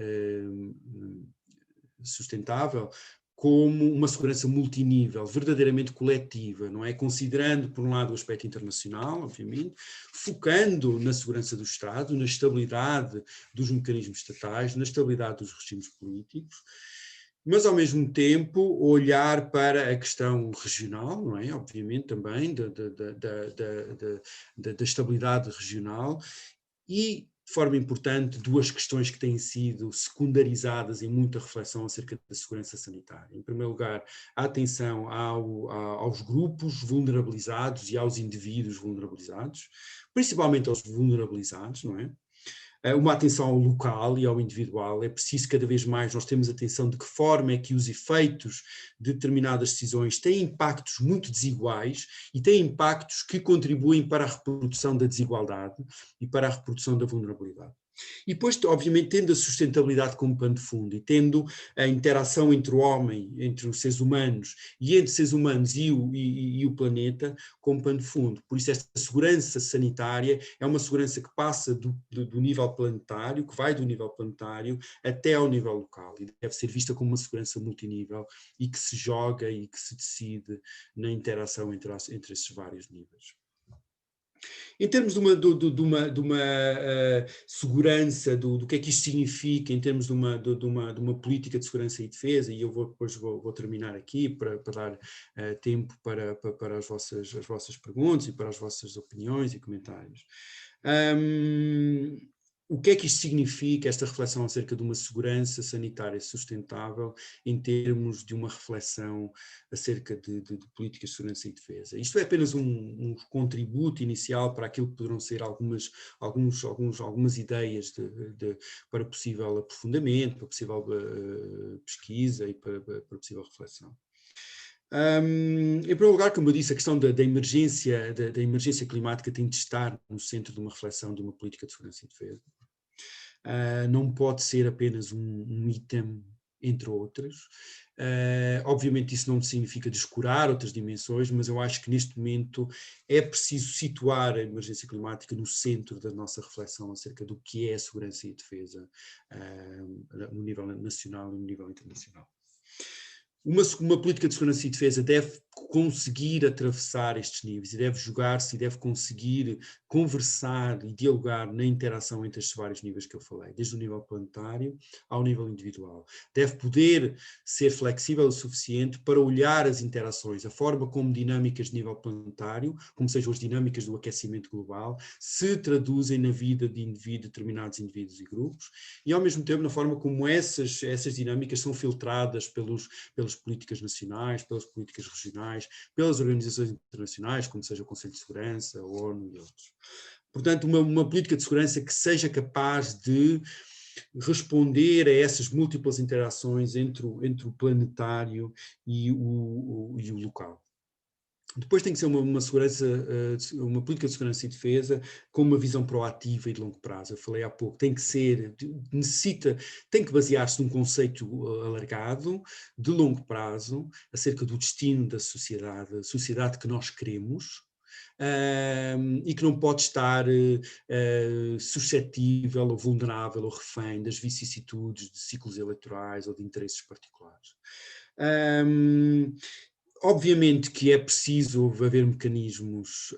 sustentável como uma segurança multinível, verdadeiramente coletiva, não é? Considerando, por um lado, o aspecto internacional, obviamente, focando na segurança do Estado, na estabilidade dos mecanismos estatais, na estabilidade dos regimes políticos, mas, ao mesmo tempo, olhar para a questão regional, não é? Obviamente, também, da estabilidade regional e, de forma importante, duas questões que têm sido secundarizadas em muita reflexão acerca da segurança sanitária. Em primeiro lugar, a atenção aos grupos vulnerabilizados e aos indivíduos vulnerabilizados, principalmente aos vulnerabilizados, não é? Uma atenção ao local e ao individual. É preciso cada vez mais nós termos atenção de que forma é que os efeitos de determinadas decisões têm impactos muito desiguais e têm impactos que contribuem para a reprodução da desigualdade e para a reprodução da vulnerabilidade. E depois, obviamente, tendo a sustentabilidade como pano de fundo e tendo a interação entre o homem, entre os seres humanos e entre seres humanos e o planeta como pano de fundo. Por isso esta segurança sanitária é uma segurança que passa do nível planetário, que vai do nível planetário até ao nível local e deve ser vista como uma segurança multinível e que se joga e que se decide na interação entre esses vários níveis. Em termos de uma segurança, do que é que isto significa, em termos de uma política de segurança e defesa, e eu depois vou terminar aqui para dar tempo para as vossas perguntas e para as vossas opiniões e comentários. O que é que isto significa, esta reflexão acerca de uma segurança sanitária sustentável em termos de uma reflexão acerca de políticas de segurança e defesa? Isto é apenas um contributo inicial para aquilo que poderão ser algumas ideias para possível aprofundamento, para possível pesquisa e para possível reflexão. Em primeiro lugar, como eu disse, a questão da emergência climática tem de estar no centro de uma reflexão de uma política de segurança e defesa. Não pode ser apenas um item entre outras. Obviamente isso não significa descurar outras dimensões, mas eu acho que neste momento é preciso situar a emergência climática no centro da nossa reflexão acerca do que é a segurança e defesa no nível nacional e no nível internacional. Uma política de segurança e defesa deve conseguir atravessar estes níveis e deve jogar-se e deve conseguir conversar e dialogar na interação entre estes vários níveis que eu falei, desde o nível planetário ao nível individual. Deve poder ser flexível o suficiente para olhar as interações, a forma como dinâmicas de nível planetário, como sejam as dinâmicas do aquecimento global, se traduzem na vida de determinados indivíduos e grupos, e ao mesmo tempo na forma como essas dinâmicas são filtradas pelas políticas nacionais, pelas políticas regionais, pelas organizações internacionais, como seja o Conselho de Segurança, a ONU e outros. Portanto, uma política de segurança que seja capaz de responder a essas múltiplas interações entre o planetário e o local. Depois tem que ser uma política de segurança e defesa com uma visão proativa e de longo prazo. Eu falei há pouco, tem que basear-se num conceito alargado, de longo prazo, acerca do destino da sociedade, a sociedade que nós queremos, e que não pode estar suscetível ou vulnerável ou refém das vicissitudes de ciclos eleitorais ou de interesses particulares. Obviamente que é preciso haver mecanismos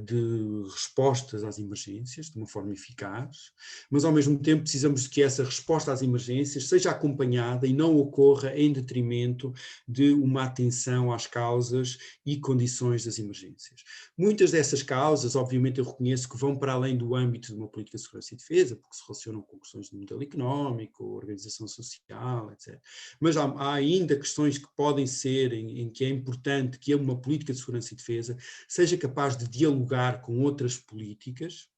de respostas às emergências de uma forma eficaz, mas ao mesmo tempo precisamos de que essa resposta às emergências seja acompanhada e não ocorra em detrimento de uma atenção às causas e condições das emergências. Muitas dessas causas, obviamente eu reconheço que vão para além do âmbito de uma política de segurança e defesa, porque se relacionam com questões de modelo económico, organização social, etc. Mas há ainda questões que podem ser, em que é importante que uma política de segurança e defesa seja capaz de dialogar com outras políticas,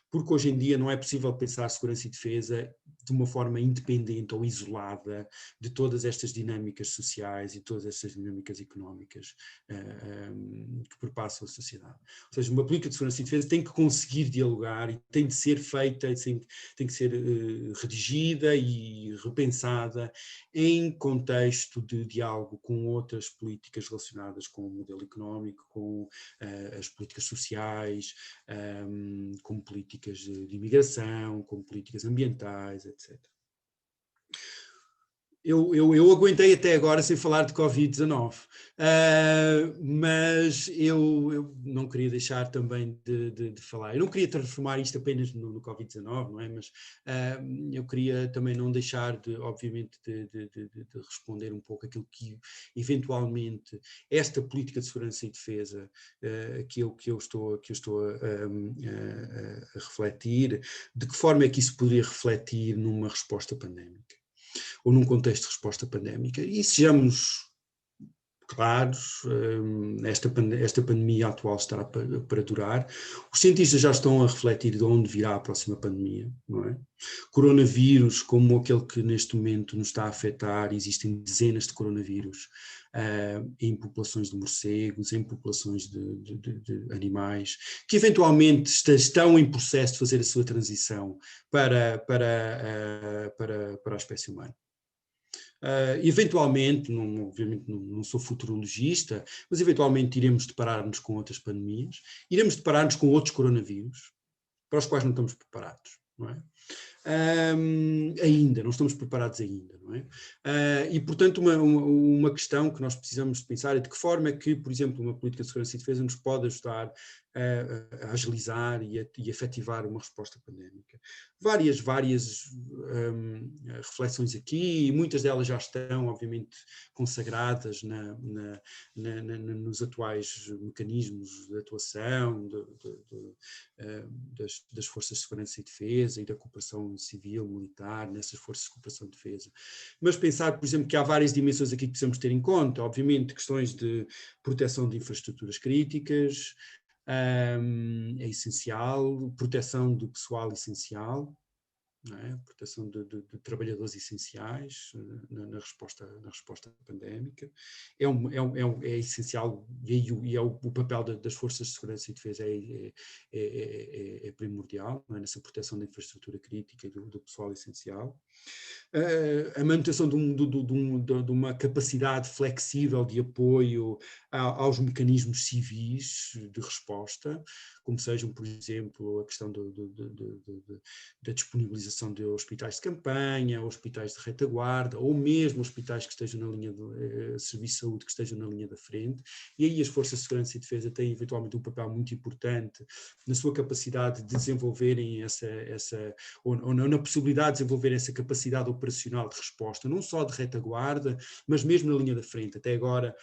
porque hoje em dia não é possível pensar segurança e defesa de uma forma independente ou isolada de todas estas dinâmicas sociais e todas estas dinâmicas económicas que perpassam a sociedade. Ou seja, uma política de segurança e defesa tem que conseguir dialogar e tem de ser feita, tem que ser redigida e repensada em contexto de diálogo com outras políticas relacionadas com o modelo económico, com as políticas sociais, com políticas de imigração, com políticas ambientais, etc. Eu aguentei até agora sem falar de Covid-19, mas eu não queria deixar também de falar. Eu não queria transformar isto apenas no Covid-19, não é? Mas eu queria também não deixar, obviamente, de responder um pouco aquilo que, eventualmente, esta política de segurança e defesa que eu estou a refletir, de que forma é que isso poderia refletir numa resposta pandémica, ou num contexto de resposta pandémica. E sejamos claros, esta pandemia atual estará para durar. Os cientistas já estão a refletir de onde virá a próxima pandemia, não é? Coronavírus, como aquele que neste momento nos está a afetar, existem dezenas de coronavírus em populações de morcegos, em populações de animais, que eventualmente estão em processo de fazer a sua transição para a espécie humana. Eventualmente, obviamente não sou futurologista, mas eventualmente iremos deparar-nos com outras pandemias, iremos deparar-nos com outros coronavírus, para os quais não estamos preparados, não é? Ainda, não estamos preparados ainda, não é? E, portanto, uma questão que nós precisamos de pensar é de que forma é que, por exemplo, uma política de segurança e defesa nos pode ajudar a agilizar e a efetivar uma resposta pandémica. Várias reflexões aqui, e muitas delas já estão, obviamente, consagradas nos atuais mecanismos de atuação das forças de segurança e defesa e da cooperação civil, militar, nessas forças de cooperação e defesa. Mas pensar, por exemplo, que há várias dimensões aqui que precisamos ter em conta, obviamente questões de proteção de infraestruturas críticas, é essencial, proteção do pessoal essencial, não é? Proteção de trabalhadores essenciais na resposta pandémica, é essencial, e é o papel das forças de segurança e defesa é primordial, não é? Nessa proteção da infraestrutura crítica e do pessoal essencial. A manutenção de uma capacidade flexível de apoio aos mecanismos civis de resposta, como sejam, por exemplo, a questão da disponibilização de hospitais de campanha, hospitais de retaguarda, ou mesmo hospitais que estejam na linha de serviço de saúde que estejam na linha da frente. E aí as forças de segurança e defesa têm eventualmente um papel muito importante na sua capacidade de desenvolverem ou na possibilidade de desenvolver essa capacidade operacional de resposta, não só de retaguarda, mas mesmo na linha da frente. Até agora,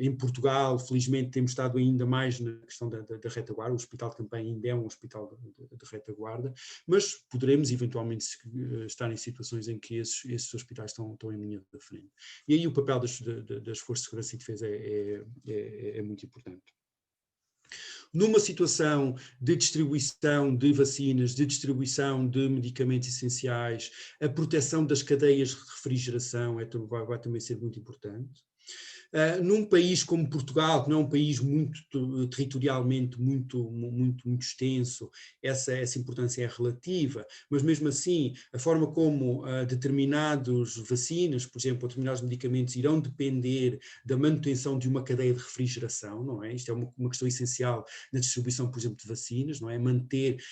em Portugal, felizmente, temos estado ainda mais na questão da retaguarda. O hospital de campanha ainda é um hospital de retaguarda, mas poderemos eventualmente estar em situações em que esses hospitais estão em linha da frente. E aí o papel das forças de segurança e defesa é muito importante. Numa situação de distribuição de vacinas, de distribuição de medicamentos essenciais, a proteção das cadeias de refrigeração vai também ser muito importante. Num país como Portugal, que não é um país territorialmente muito extenso, essa importância é relativa, mas mesmo assim, a forma como determinadas vacinas, por exemplo, determinados medicamentos irão depender da manutenção de uma cadeia de refrigeração, não é? Isto é uma questão essencial na distribuição, por exemplo, de vacinas, não é?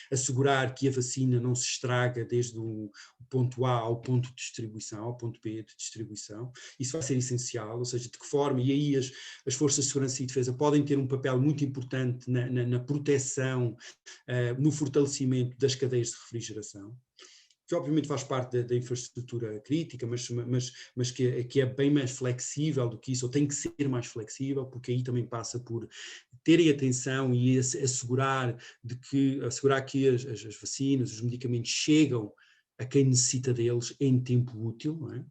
Assegurar que a vacina não se estraga desde o ponto A ao ponto de distribuição, ao ponto B de distribuição. Isso vai ser essencial, ou seja, de que forma, e aí as forças de segurança e defesa podem ter um papel muito importante na proteção, no fortalecimento das cadeias de refrigeração, que obviamente faz parte da infraestrutura crítica, mas que é bem mais flexível do que isso, ou tem que ser mais flexível, porque aí também passa por terem atenção e assegurar que as vacinas, os medicamentos chegam a quem necessita deles em tempo útil, não é?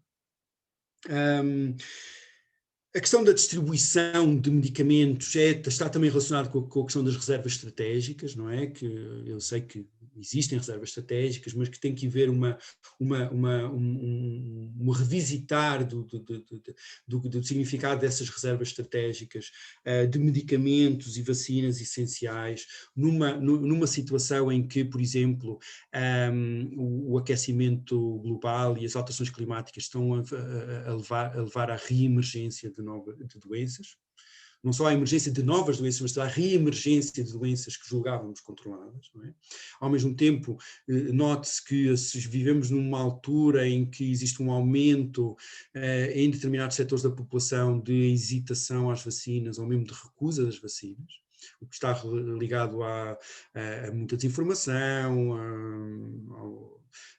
A questão da distribuição de medicamentos está também relacionada com a questão das reservas estratégicas, não é? Que eu sei que existem reservas estratégicas, mas que tem que haver um revisitar do significado dessas reservas estratégicas, de medicamentos e vacinas essenciais, numa situação em que, por exemplo, o aquecimento global e as alterações climáticas estão a levar à reemergência de doenças. Não só à emergência de novas doenças, mas à reemergência de doenças que julgávamos controladas. Não é? Ao mesmo tempo, note-se que vivemos numa altura em que existe um aumento em determinados setores da população de hesitação às vacinas ou mesmo de recusa das vacinas, o que está ligado a muita desinformação,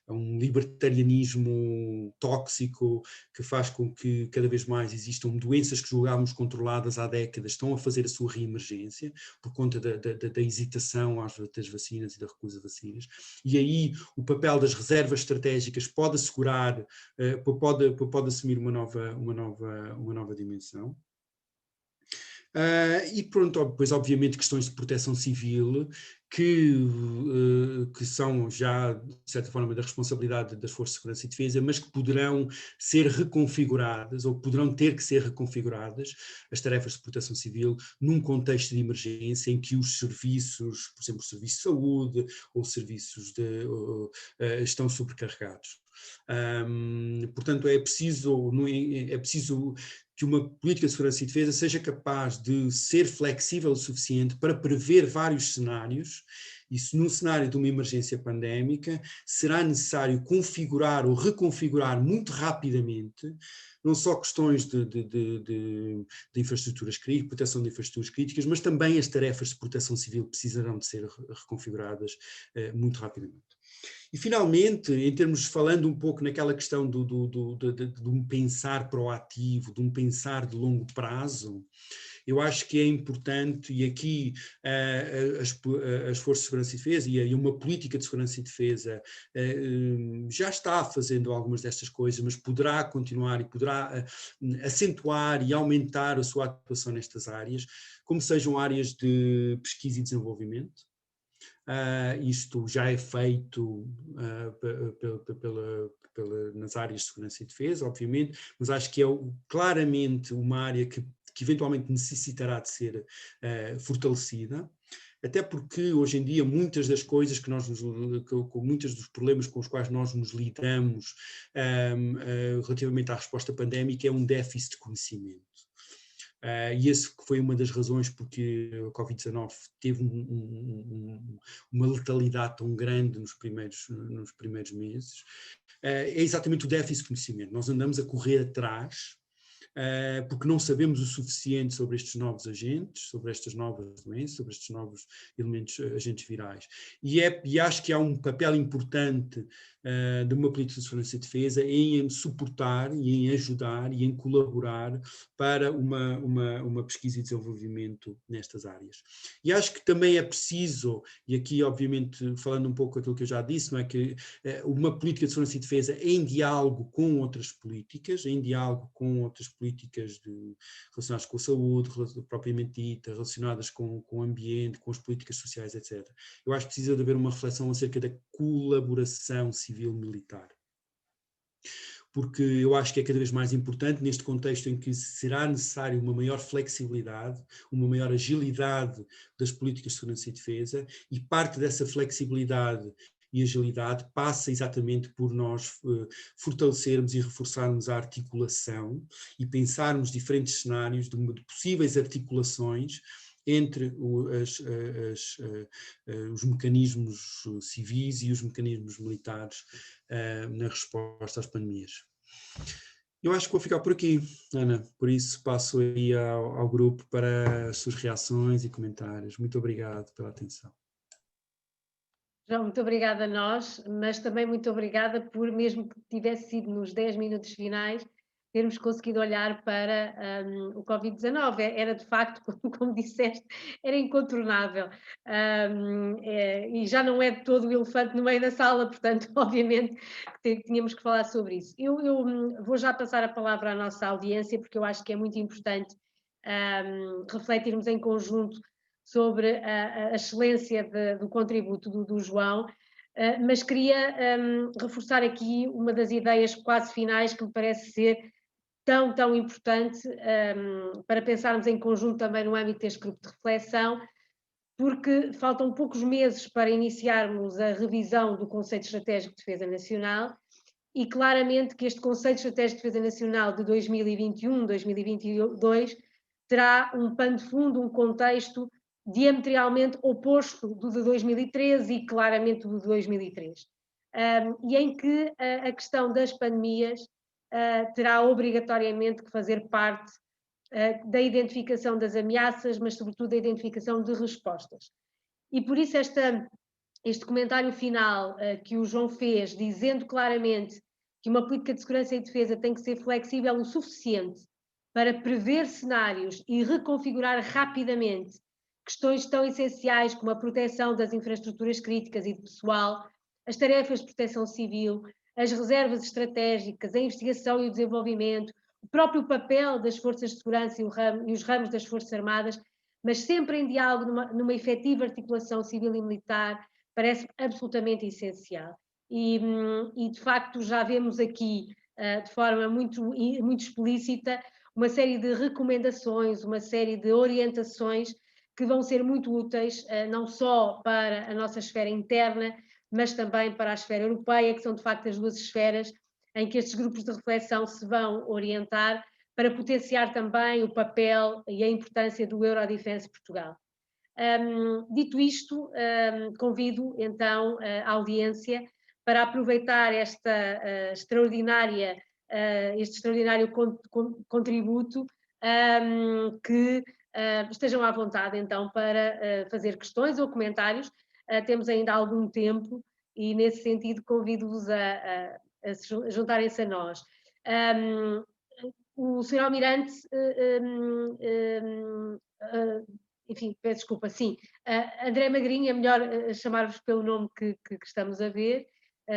a um libertarianismo tóxico que faz com que cada vez mais existam doenças que julgávamos controladas há décadas, estão a fazer a sua reemergência por conta da hesitação das vacinas e da recusa de vacinas. E aí o papel das reservas estratégicas pode assegurar, pode assumir uma nova dimensão. E pronto, depois obviamente questões de proteção civil que são já de certa forma da responsabilidade das Forças de Segurança e Defesa, mas que poderão ser reconfiguradas ou poderão ter que ser reconfiguradas, as tarefas de proteção civil, num contexto de emergência em que os serviços, por exemplo, o serviço de saúde ou serviços estão sobrecarregados. Portanto, é preciso que uma política de segurança e defesa seja capaz de ser flexível o suficiente para prever vários cenários, e se num cenário de uma emergência pandémica será necessário configurar ou reconfigurar muito rapidamente não só questões de infraestruturas críticas, proteção de infraestruturas críticas, mas também as tarefas de proteção civil precisarão de ser reconfiguradas muito rapidamente. E finalmente, em termos, falando um pouco naquela questão de um pensar proativo, de um pensar de longo prazo, eu acho que é importante, e aqui as Forças de Segurança e Defesa e uma política de segurança e defesa já está fazendo algumas destas coisas, mas poderá continuar e poderá acentuar e aumentar a sua atuação nestas áreas, como sejam áreas de pesquisa e desenvolvimento. Isto já é feito nas áreas de segurança e defesa, obviamente, mas acho que é claramente uma área que eventualmente necessitará de ser fortalecida, até porque hoje em dia muitas das coisas que muitos dos problemas com os quais nós nos lidamos relativamente à resposta pandémica é um déficit de conhecimento. E esse foi uma das razões porque a Covid-19 teve uma letalidade tão grande nos primeiros meses. É exatamente o déficit de conhecimento. Nós andamos a correr atrás porque não sabemos o suficiente sobre estes novos agentes, sobre estas novas doenças, sobre estes novos agentes virais. E acho que há um papel importante de uma política de segurança e defesa em suportar e em ajudar e em colaborar para uma pesquisa e desenvolvimento nestas áreas. E acho que também é preciso, e aqui obviamente falando um pouco daquilo que eu já disse, não é, que uma política de segurança e defesa em diálogo com outras políticas, políticas relacionadas com a saúde, propriamente dita, relacionadas com o ambiente, com as políticas sociais, etc. Eu acho que precisa de haver uma reflexão acerca da colaboração civil-militar. Porque eu acho que é cada vez mais importante neste contexto em que será necessário uma maior flexibilidade, uma maior agilidade das políticas de segurança e defesa, e parte dessa flexibilidade e agilidade passa exatamente por nós fortalecermos e reforçarmos a articulação e pensarmos diferentes cenários de possíveis articulações entre os mecanismos civis e os mecanismos militares na resposta às pandemias. Eu acho que vou ficar por aqui, Ana, por isso passo aí ao grupo para as suas reações e comentários. Muito obrigado pela atenção. João, muito obrigada a nós, mas também muito obrigada por, mesmo que tivesse sido nos 10 minutos finais, termos conseguido olhar para o Covid-19. Era de facto, como disseste, era incontornável. E já não é de todo o elefante no meio da sala, portanto, obviamente, que tínhamos que falar sobre isso. Eu vou já passar a palavra à nossa audiência, porque eu acho que é muito importante refletirmos em conjunto sobre a excelência do contributo do João, mas queria reforçar aqui uma das ideias quase finais que me parece ser tão importante para pensarmos em conjunto também no âmbito deste grupo de reflexão, porque faltam poucos meses para iniciarmos a revisão do Conceito Estratégico de Defesa Nacional e claramente que este Conceito Estratégico de Defesa Nacional de 2021-2022 terá um pano de fundo, um contexto diametralmente oposto do de 2013 e claramente do de 2003, e em que a questão das pandemias terá obrigatoriamente que fazer parte da identificação das ameaças, mas sobretudo da identificação de respostas. E por isso este comentário final que o João fez, dizendo claramente que uma política de segurança e defesa tem que ser flexível o suficiente para prever cenários e reconfigurar rapidamente questões tão essenciais como a proteção das infraestruturas críticas e de pessoal, as tarefas de proteção civil, as reservas estratégicas, a investigação e o desenvolvimento, o próprio papel das forças de segurança e os ramos das Forças Armadas, mas sempre em diálogo numa efetiva articulação civil e militar, parece absolutamente essencial. E de facto já vemos aqui, de forma muito explícita, uma série de recomendações, uma série de orientações que vão ser muito úteis, não só para a nossa esfera interna, mas também para a esfera europeia, que são de facto as duas esferas em que estes grupos de reflexão se vão orientar para potenciar também o papel e a importância do Eurodefense Portugal. Dito isto, convido então a audiência para aproveitar este extraordinário contributo, que estejam à vontade então para fazer questões ou comentários. Temos ainda algum tempo e nesse sentido convido-vos a juntarem-se a nós. O Sr. Almirante, enfim, peço desculpa, sim, André Magrinho, é melhor chamar-vos pelo nome que estamos a ver.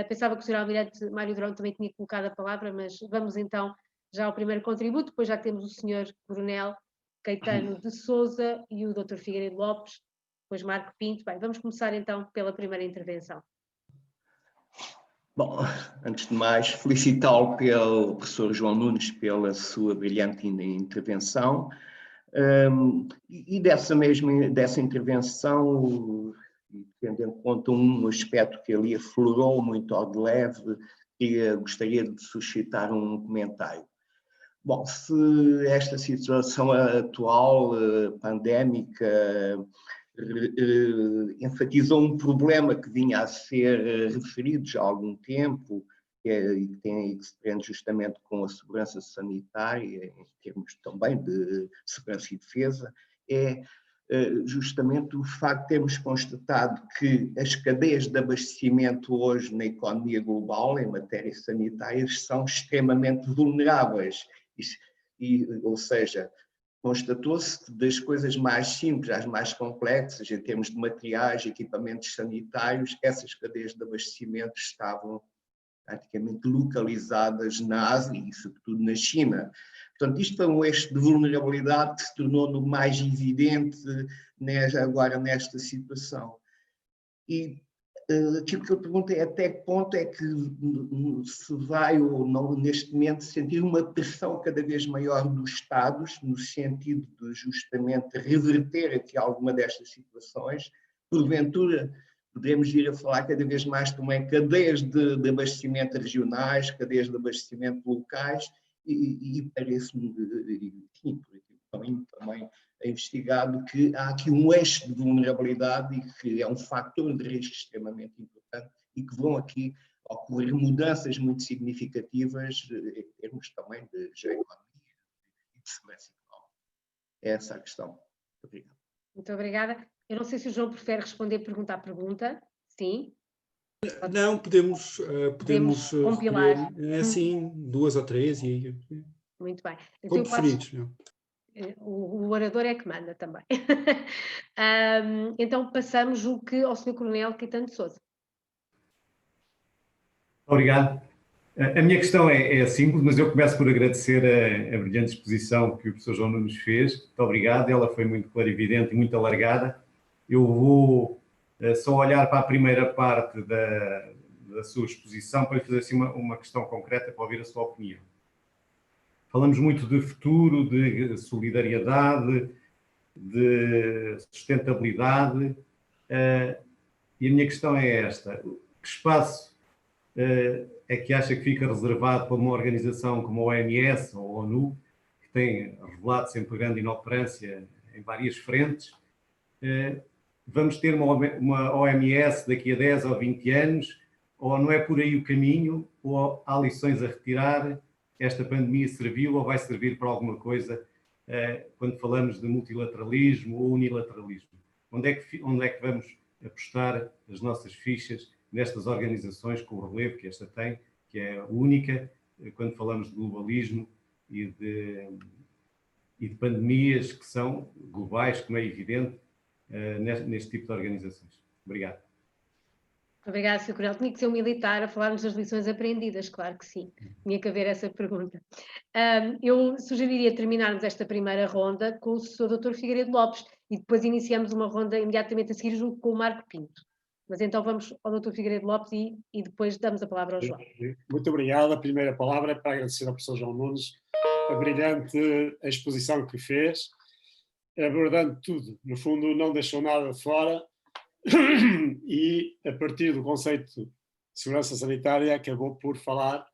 Pensava que o Sr. Almirante Mário Durão também tinha colocado a palavra, mas vamos então já ao primeiro contributo, depois já temos o Sr. Coronel Caetano de Sousa e o Dr. Figueiredo Lopes, depois Marco Pinto. Bem, vamos começar então pela primeira intervenção. Bom, antes de mais, felicitá-lo pelo professor João Nunes pela sua brilhante intervenção, e dessa intervenção, tendo em conta um aspecto que ali aflorou muito ao de leve, gostaria de suscitar um comentário. Bom, se esta situação atual, pandémica, enfatizou um problema que vinha a ser referido já há algum tempo e que se prende justamente com a segurança sanitária, em termos também de segurança e defesa, é justamente o facto de termos constatado que as cadeias de abastecimento hoje na economia global, em matéria sanitária, são extremamente vulneráveis. Ou seja, constatou-se que das coisas mais simples às mais complexas, em termos de materiais, equipamentos sanitários, essas cadeias de abastecimento estavam praticamente localizadas na Ásia e, sobretudo, na China. Portanto, isto foi um eixo de vulnerabilidade que se tornou no mais evidente agora nesta situação. E aquilo que eu pergunto é até que ponto é que se vai ou não, neste momento, sentir uma pressão cada vez maior dos Estados, no sentido de justamente reverter aqui alguma destas situações. Porventura, podemos vir a falar cada vez mais também cadeias de abastecimento regionais, cadeias de abastecimento locais, e parece-me, enfim, também é investigado que há aqui um eixo de vulnerabilidade e que é um fator de risco extremamente importante e que vão aqui ocorrer mudanças muito significativas em termos também de geoeconomia e de segurança económica. É essa a questão. Muito obrigado. Muito obrigada. Eu não sei se o João prefere responder pergunta a pergunta. Sim? Não, podemos compilar. Assim, 2 ou 3 e... Muito bem. Como preferidos, não? O orador é que manda também. Então passamos ao Sr. Coronel Caetano de Sousa. Obrigado. A minha questão é simples, mas eu começo por agradecer a brilhante exposição que o professor João Nunes fez. Muito obrigado, ela foi muito clarividente e muito alargada. Eu vou só olhar para a primeira parte da sua exposição para lhe fazer assim uma questão concreta para ouvir a sua opinião. Falamos muito de futuro, de solidariedade, de sustentabilidade, e a minha questão é esta: que espaço é que acha que fica reservado para uma organização como a OMS ou a ONU, que tem revelado sempre grande inoperância em várias frentes? Vamos ter uma OMS daqui a 10 ou 20 anos, ou não é por aí o caminho, ou há lições a retirar? Esta pandemia serviu ou vai servir para alguma coisa quando falamos de multilateralismo ou unilateralismo? Onde é que vamos apostar as nossas fichas nestas organizações com o relevo que esta tem, que é única, quando falamos de globalismo e de pandemias que são globais, como é evidente, neste tipo de organizações? Obrigado. Obrigada, Sr. Coronel. Tinha que ser um militar a falar-nos das lições aprendidas, claro que sim. Tinha que haver essa pergunta. Eu sugeriria terminarmos esta primeira ronda com o Sr. Dr. Figueiredo Lopes e depois iniciamos uma ronda imediatamente a seguir junto com o Marco Pinto. Mas então vamos ao Dr. Figueiredo Lopes e depois damos a palavra ao João. Muito obrigado. A primeira palavra é para agradecer ao professor João Nunes a brilhante exposição que fez, abordando tudo. No fundo, não deixou nada de fora. E, a partir do conceito de segurança sanitária, acabou por falar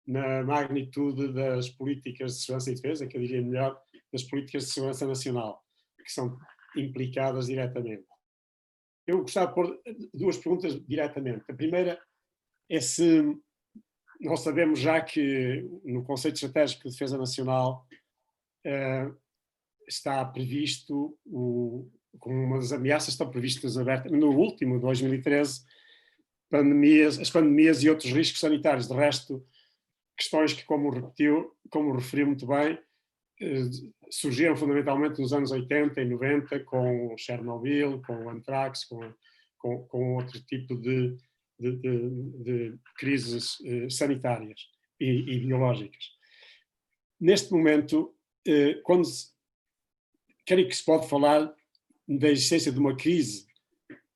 na magnitude das políticas de segurança e defesa, que eu diria melhor, das políticas de segurança nacional, que são implicadas diretamente. Eu gostava de pôr duas perguntas diretamente. A primeira é se nós sabemos já que no conceito estratégico de defesa nacional está previsto como uma das ameaças estão previstas abertas no último, 2013, as pandemias e outros riscos sanitários. De resto, questões que, como referiu muito bem, surgiram fundamentalmente nos anos 80 e 90, com Chernobyl, com o Anthrax, com outro tipo de crises sanitárias e biológicas. Neste momento, creio que se pode falar da existência de uma crise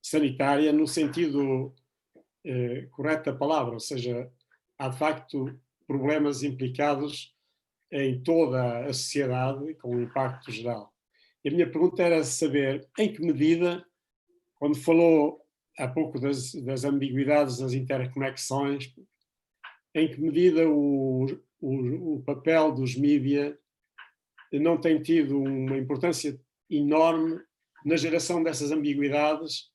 sanitária no sentido correto da palavra, ou seja, há de facto problemas implicados em toda a sociedade com um impacto geral. E a minha pergunta era saber em que medida, quando falou há pouco das ambiguidades, das interconexões, em que medida o papel dos mídia não tem tido uma importância enorme na geração dessas ambiguidades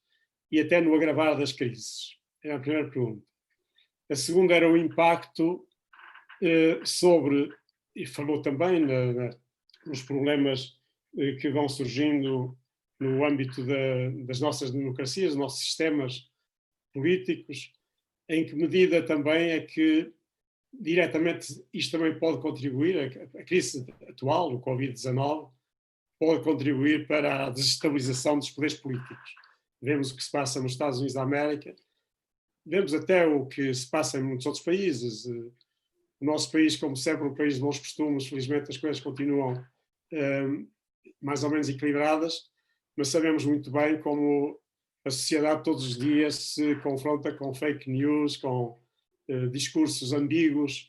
e até no agravar das crises. É a primeira pergunta. A segunda era o impacto e falou também nos problemas que vão surgindo no âmbito das nossas democracias, dos nossos sistemas políticos, em que medida também é que diretamente isto também pode contribuir, a crise atual, o Covid-19, pode contribuir para a desestabilização dos poderes políticos. Vemos o que se passa nos Estados Unidos da América, vemos até o que se passa em muitos outros países. O nosso país, como sempre, um país de bons costumes, felizmente as coisas continuam mais ou menos equilibradas, mas sabemos muito bem como a sociedade todos os dias se confronta com fake news, com discursos ambíguos,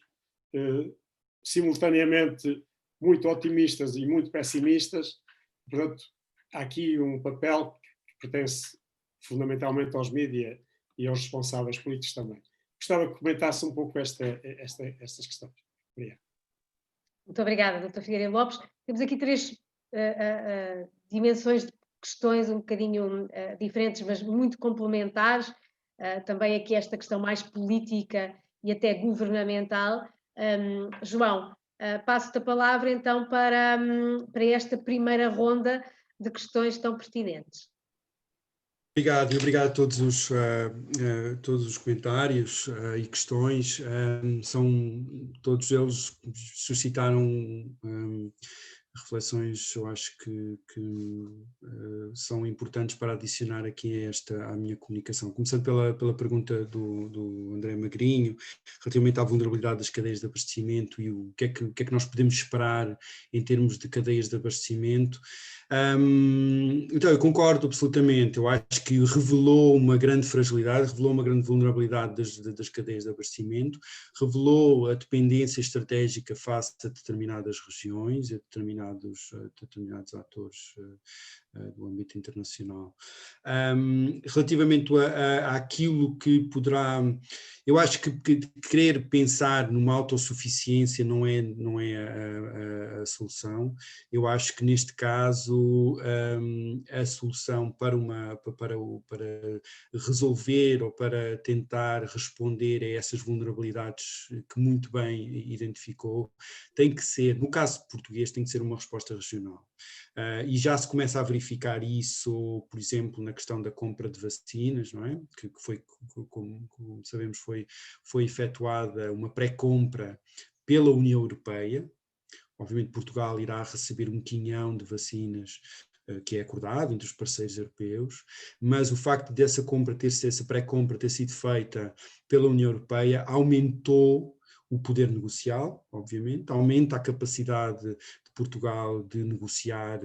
simultaneamente muito otimistas e muito pessimistas. Portanto, há aqui um papel que pertence fundamentalmente aos mídias e aos responsáveis políticos também. Gostava que comentasse um pouco estas questões. Obrigado. Muito obrigada, Dr. Figueiredo Lopes. Temos aqui três dimensões de questões um bocadinho diferentes, mas muito complementares. Também aqui esta questão mais política e até governamental. João, passo-te a palavra então para esta primeira ronda de questões tão pertinentes. Obrigado, e obrigado a todos os comentários e questões. Todos eles suscitaram reflexões eu acho que são importantes para adicionar aqui à minha comunicação. Começando pela pergunta do André Magrinho, relativamente à vulnerabilidade das cadeias de abastecimento e o que é que nós podemos esperar em termos de cadeias de abastecimento. Então, eu concordo absolutamente. Eu acho que revelou uma grande fragilidade, revelou uma grande vulnerabilidade das cadeias de abastecimento, revelou a dependência estratégica face a determinadas regiões, a determinados atores do âmbito internacional. Relativamente àquilo que poderá... Eu acho que querer pensar numa autossuficiência não é a solução. Eu acho que neste caso a solução para resolver ou para tentar responder a essas vulnerabilidades que muito bem identificou, tem que ser, no caso português, tem que ser uma resposta regional. E já se começa a verificar isso, por exemplo, na questão da compra de vacinas, não é? Que foi, como sabemos, foi efetuada uma pré-compra pela União Europeia. Obviamente Portugal irá receber um quinhão de vacinas que é acordado entre os parceiros europeus, mas o facto dessa pré-compra ter sido feita pela União Europeia aumentou o poder negocial, obviamente, aumenta a capacidade de Portugal de negociar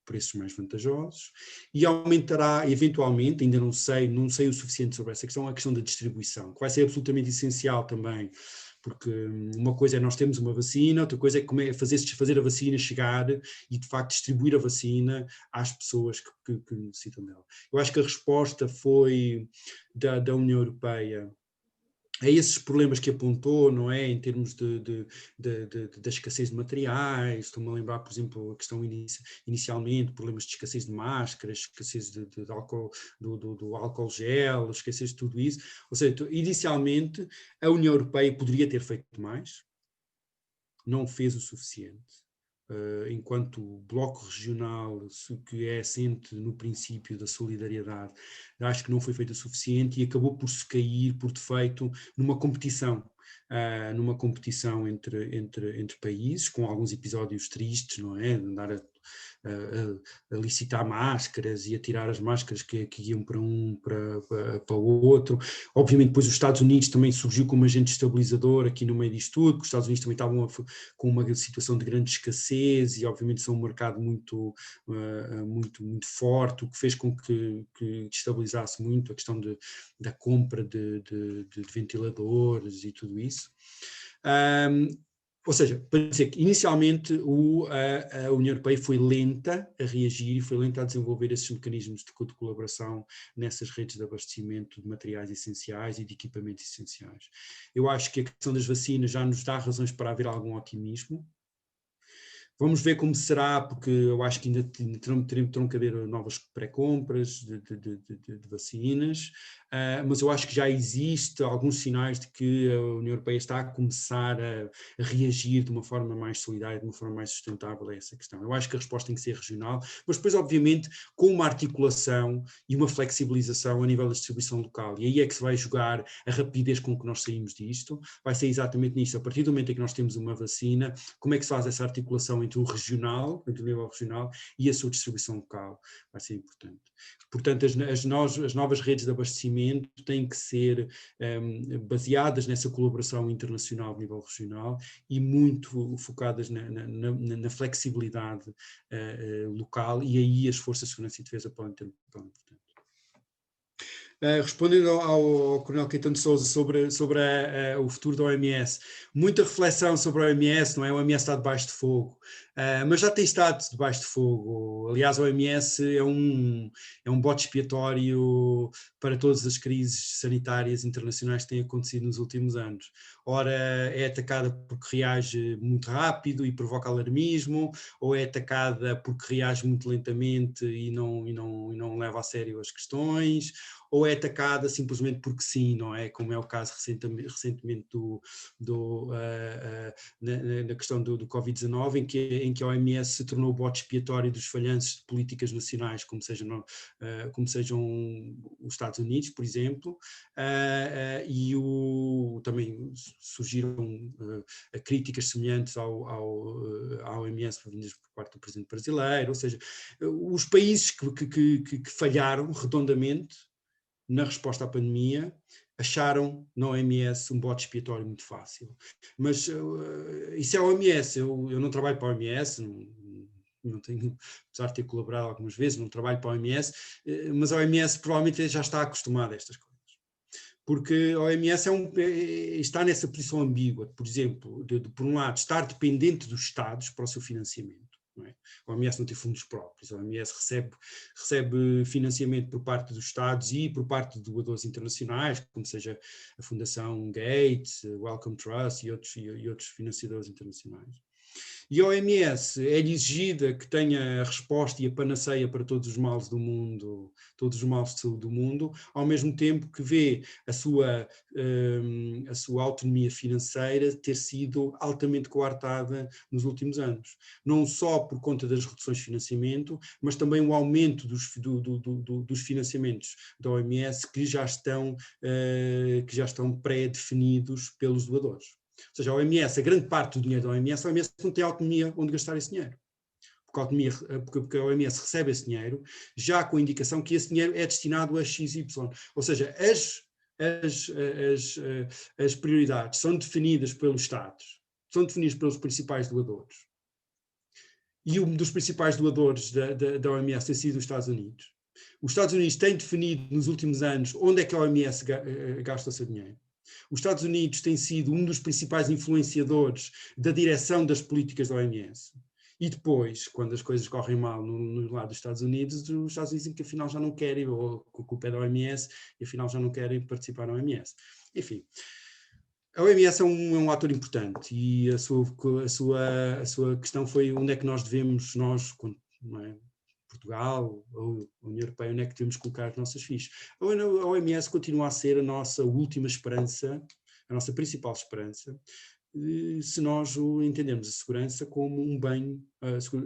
preços mais vantajosos e aumentará eventualmente, ainda não sei o suficiente sobre essa questão, a questão da distribuição, que vai ser absolutamente essencial também, porque uma coisa é nós termos uma vacina, outra coisa é fazer a vacina chegar e de facto distribuir a vacina às pessoas que necessitam dela. Eu acho que a resposta foi da União Europeia a esses problemas que apontou, não é, em termos da escassez de materiais. Estou-me a lembrar, por exemplo, a questão inicialmente, problemas de escassez de máscaras, escassez de álcool, do álcool gel, escassez de tudo isso. Ou seja, inicialmente a União Europeia poderia ter feito mais, não fez o suficiente. Enquanto bloco regional que é assente no princípio da solidariedade, acho que não foi feito o suficiente e acabou por se cair por defeito numa competição entre países, com alguns episódios tristes, não é? Andar a licitar máscaras e a tirar as máscaras que iam para o outro. Obviamente depois os Estados Unidos também surgiu como agente estabilizador aqui no meio disto tudo, porque os Estados Unidos também estavam com uma situação de grande escassez e obviamente são um mercado muito forte, o que fez com que destabilizasse muito a questão da compra de ventiladores e tudo isso. Ou seja, para dizer que inicialmente a União Europeia foi lenta a reagir e foi lenta a desenvolver esses mecanismos de colaboração nessas redes de abastecimento de materiais essenciais e de equipamentos essenciais. Eu acho que a questão das vacinas já nos dá razões para haver algum otimismo. Vamos ver como será, porque eu acho que ainda terão que haver novas pré-compras de vacinas, mas eu acho que já existe alguns sinais de que a União Europeia está a começar a reagir de uma forma mais solidária, de uma forma mais sustentável a essa questão. Eu acho que a resposta tem que ser regional, mas depois, obviamente, com uma articulação e uma flexibilização a nível da distribuição local. E aí é que se vai jogar a rapidez com que nós saímos disto, vai ser exatamente nisto. A partir do momento em que nós temos uma vacina, como é que se faz essa articulação entre o regional, entre o nível regional e a sua distribuição local? Vai ser importante. Portanto, as novas redes de abastecimento têm que ser baseadas nessa colaboração internacional a nível regional e muito focadas na flexibilidade local, e aí as forças de segurança e defesa podem ter um papel importante. Respondendo ao Coronel Caetano de Sousa sobre o futuro da OMS, muita reflexão sobre a OMS, não é? A OMS está debaixo de fogo, mas já tem estado debaixo de fogo. Aliás, a OMS é um bote expiatório para todas as crises sanitárias internacionais que têm acontecido nos últimos anos. Ora, é atacada porque reage muito rápido e provoca alarmismo, ou é atacada porque reage muito lentamente e não leva a sério as questões, ou é atacada simplesmente porque sim, não é? Como é o caso recentemente na questão do Covid-19, em em que a OMS se tornou o bode expiatório dos falhanços de políticas nacionais, como sejam os Estados Unidos, por exemplo, e também surgiram críticas semelhantes à OMS vindas por parte do presidente brasileiro, ou seja, os países que falharam redondamente na resposta à pandemia acharam na OMS um bode expiatório muito fácil. Mas isso é a OMS, eu não trabalho para a OMS, não tenho, apesar de ter colaborado algumas vezes, não trabalho para a OMS, mas a OMS provavelmente já está acostumada a estas coisas. Porque a OMS está nessa posição ambígua, por exemplo, por um lado, estar dependente dos Estados para o seu financiamento. Não é? A OMS não tem fundos próprios, a OMS recebe financiamento por parte dos Estados e por parte de doadores internacionais, como seja a Fundação Gates, Wellcome Trust e outros financiadores internacionais. E a OMS é exigida que tenha a resposta e a panaceia para todos os males do mundo, todos os males de saúde do mundo, ao mesmo tempo que vê a sua autonomia financeira ter sido altamente coartada nos últimos anos. Não só por conta das reduções de financiamento, mas também o aumento dos financiamentos da OMS que já estão pré-definidos pelos doadores. Ou seja, a OMS, a grande parte do dinheiro da OMS, a OMS não tem autonomia onde gastar esse dinheiro. Porque a OMS recebe esse dinheiro, já com a indicação que esse dinheiro é destinado a XY. Ou seja, as prioridades são definidas pelos Estados, são definidas pelos principais doadores. E um dos principais doadores da OMS tem sido os Estados Unidos. Os Estados Unidos têm definido nos últimos anos onde é que a OMS gasta o seu dinheiro. Os Estados Unidos têm sido um dos principais influenciadores da direção das políticas da OMS. E depois, quando as coisas correm mal no lado dos Estados Unidos dizem que afinal já não querem, ou que a culpa é da OMS, e afinal já não querem participar da OMS. Enfim, a OMS é um ator importante e a sua questão foi onde é que nós devemos, não é? Portugal ou a União Europeia, onde é que devemos colocar as nossas fichas. A OMS continua a ser a nossa última esperança, a nossa principal esperança, se nós entendemos a segurança como um bem,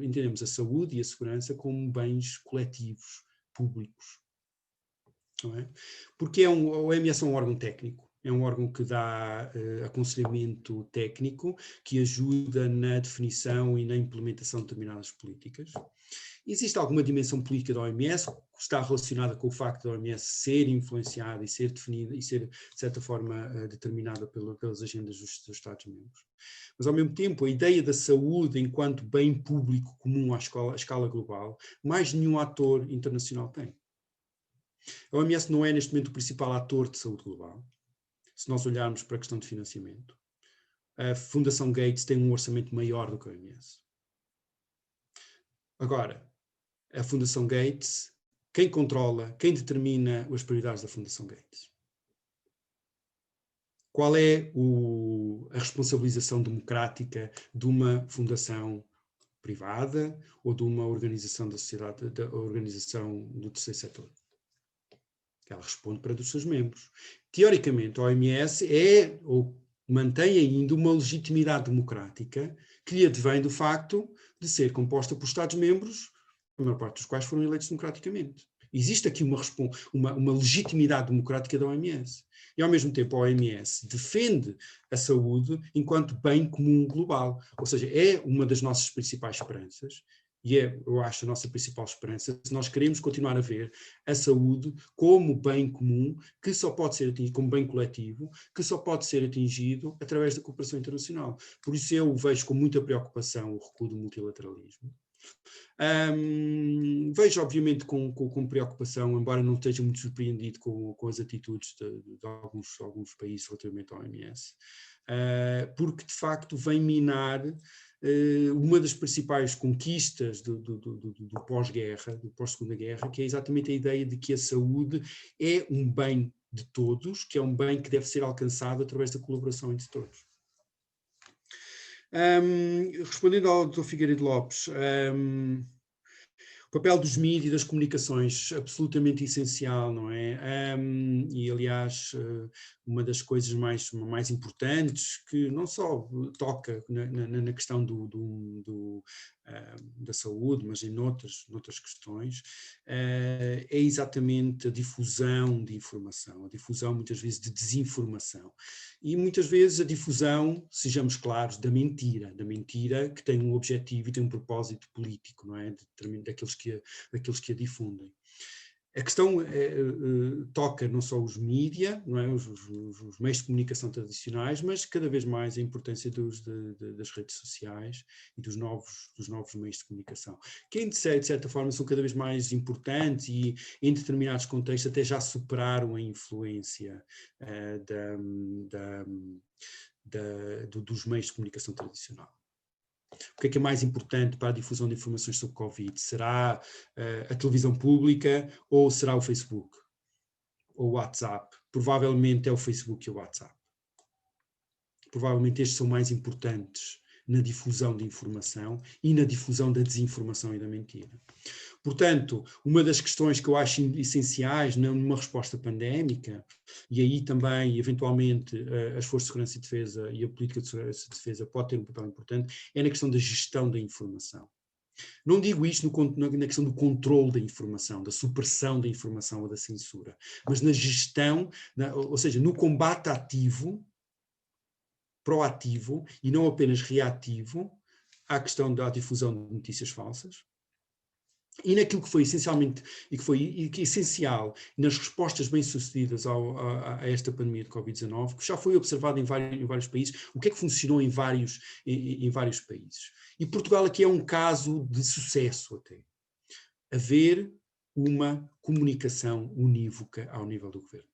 entendemos a saúde e a segurança como bens coletivos, públicos. Não é? Porque a OMS é um órgão técnico. É um órgão que dá aconselhamento técnico, que ajuda na definição e na implementação de determinadas políticas. Existe alguma dimensão política da OMS que está relacionada com o facto da OMS ser influenciada e ser definida e ser, de certa forma, determinada pelas agendas dos Estados-membros. Mas, ao mesmo tempo, a ideia da saúde enquanto bem público comum à escala global, mais nenhum ator internacional tem. A OMS não é, neste momento, o principal ator de saúde global, se nós olharmos para a questão de financiamento. A Fundação Gates tem um orçamento maior do que a OMS. Agora, a Fundação Gates, quem controla, quem determina as prioridades da Fundação Gates? Qual é a responsabilização democrática de uma fundação privada ou de uma organização da sociedade, da organização do terceiro setor? Ela responde para os seus membros. Teoricamente, a OMS ou mantém ainda uma legitimidade democrática que lhe advém do facto de ser composta por Estados-membros, a maior parte dos quais foram eleitos democraticamente. Existe aqui uma legitimidade democrática da OMS. E, ao mesmo tempo, a OMS defende a saúde enquanto bem comum global. Ou seja, é uma das nossas principais esperanças, e eu acho, a nossa principal esperança, se nós queremos continuar a ver a saúde como bem comum, que só pode ser atingido, como bem coletivo, que só pode ser atingido através da cooperação internacional. Por isso eu vejo com muita preocupação o recuo do multilateralismo. Vejo, obviamente, com preocupação, embora não esteja muito surpreendido com as atitudes de alguns países relativamente à OMS, porque, de facto, vem minar uma das principais conquistas do pós-guerra, do pós-segunda guerra, que é exatamente a ideia de que a saúde é um bem de todos, que é um bem que deve ser alcançado através da colaboração entre todos. Respondendo ao Dr. Figueiredo Lopes, O papel dos mídias e das comunicações absolutamente essencial, não é? E, aliás, uma das coisas mais importantes, que não só toca na questão da saúde, mas em noutras questões, é exatamente a difusão de informação, a difusão muitas vezes de desinformação. E muitas vezes a difusão, sejamos claros, da mentira que tem um objetivo e tem um propósito político, não é? Daqueles que a difundem. A questão toca não só os mídia, não é? Os meios de comunicação tradicionais, mas cada vez mais a importância das redes sociais e dos novos meios de comunicação, que de certa forma são cada vez mais importantes e em determinados contextos até já superaram a influência dos meios de comunicação tradicional. O que é mais importante para a difusão de informações sobre Covid? Será a televisão pública ou será o Facebook? Ou o WhatsApp? Provavelmente é o Facebook e o WhatsApp. Provavelmente estes são mais importantes na difusão de informação e na difusão da desinformação e da mentira. Portanto, uma das questões que eu acho essenciais numa resposta pandémica, e aí também, eventualmente, as Forças de Segurança e Defesa e a política de segurança e defesa pode ter um papel importante, é na questão da gestão da informação. Não digo isto na questão do controle da informação, da supressão da informação ou da censura, mas na gestão, ou seja, no combate ativo, proativo e não apenas reativo à questão da difusão de notícias falsas. E naquilo que foi essencialmente, e que foi essencial nas respostas bem-sucedidas a esta pandemia de Covid-19, que já foi observado em vários países, o que é que funcionou em vários países. E Portugal aqui é um caso de sucesso até. Haver uma comunicação unívoca ao nível do governo.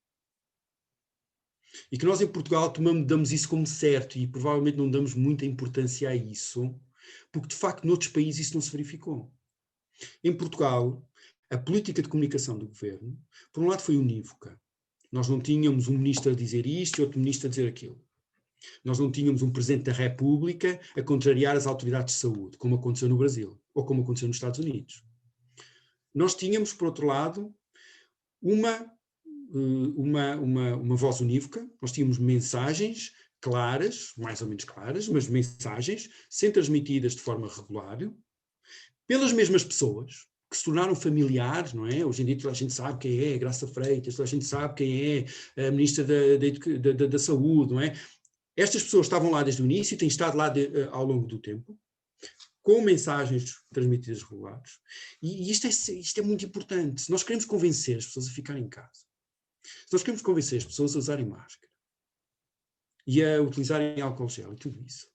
E que nós em Portugal damos isso como certo e provavelmente não damos muita importância a isso, porque de facto noutros países isso não se verificou. Em Portugal, a política de comunicação do governo, por um lado, foi unívoca. Nós não tínhamos um ministro a dizer isto e outro ministro a dizer aquilo. Nós não tínhamos um presidente da República a contrariar as autoridades de saúde, como aconteceu no Brasil, ou como aconteceu nos Estados Unidos. Nós tínhamos, por outro lado, uma voz unívoca. Nós tínhamos mensagens claras, mais ou menos claras, mas mensagens, sendo transmitidas de forma regular, pelas mesmas pessoas, que se tornaram familiares, não é? Hoje em dia toda a gente sabe quem é Graça Freitas, toda a gente sabe quem é a Ministra da Saúde, não é? Estas pessoas estavam lá desde o início e têm estado lá ao longo do tempo, com mensagens transmitidas regulares. E isto é muito importante. Se nós queremos convencer as pessoas a ficarem em casa, se nós queremos convencer as pessoas a usarem máscara e a utilizarem álcool gel e tudo isso,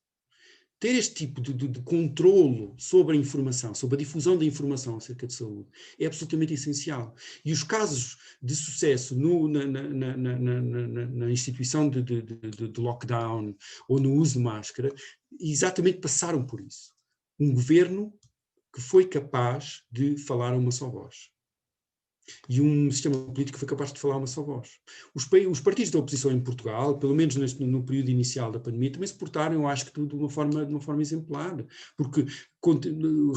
ter este tipo de controlo sobre a informação, sobre a difusão da informação acerca de saúde, é absolutamente essencial. E os casos de sucesso na instituição de lockdown ou no uso de máscara, exatamente passaram por isso. Um governo que foi capaz de falar a uma só voz. E um sistema político que foi capaz de falar uma só voz. Os partidos da oposição em Portugal, pelo menos no período inicial da pandemia, também se portaram, eu acho que de uma forma exemplar, porque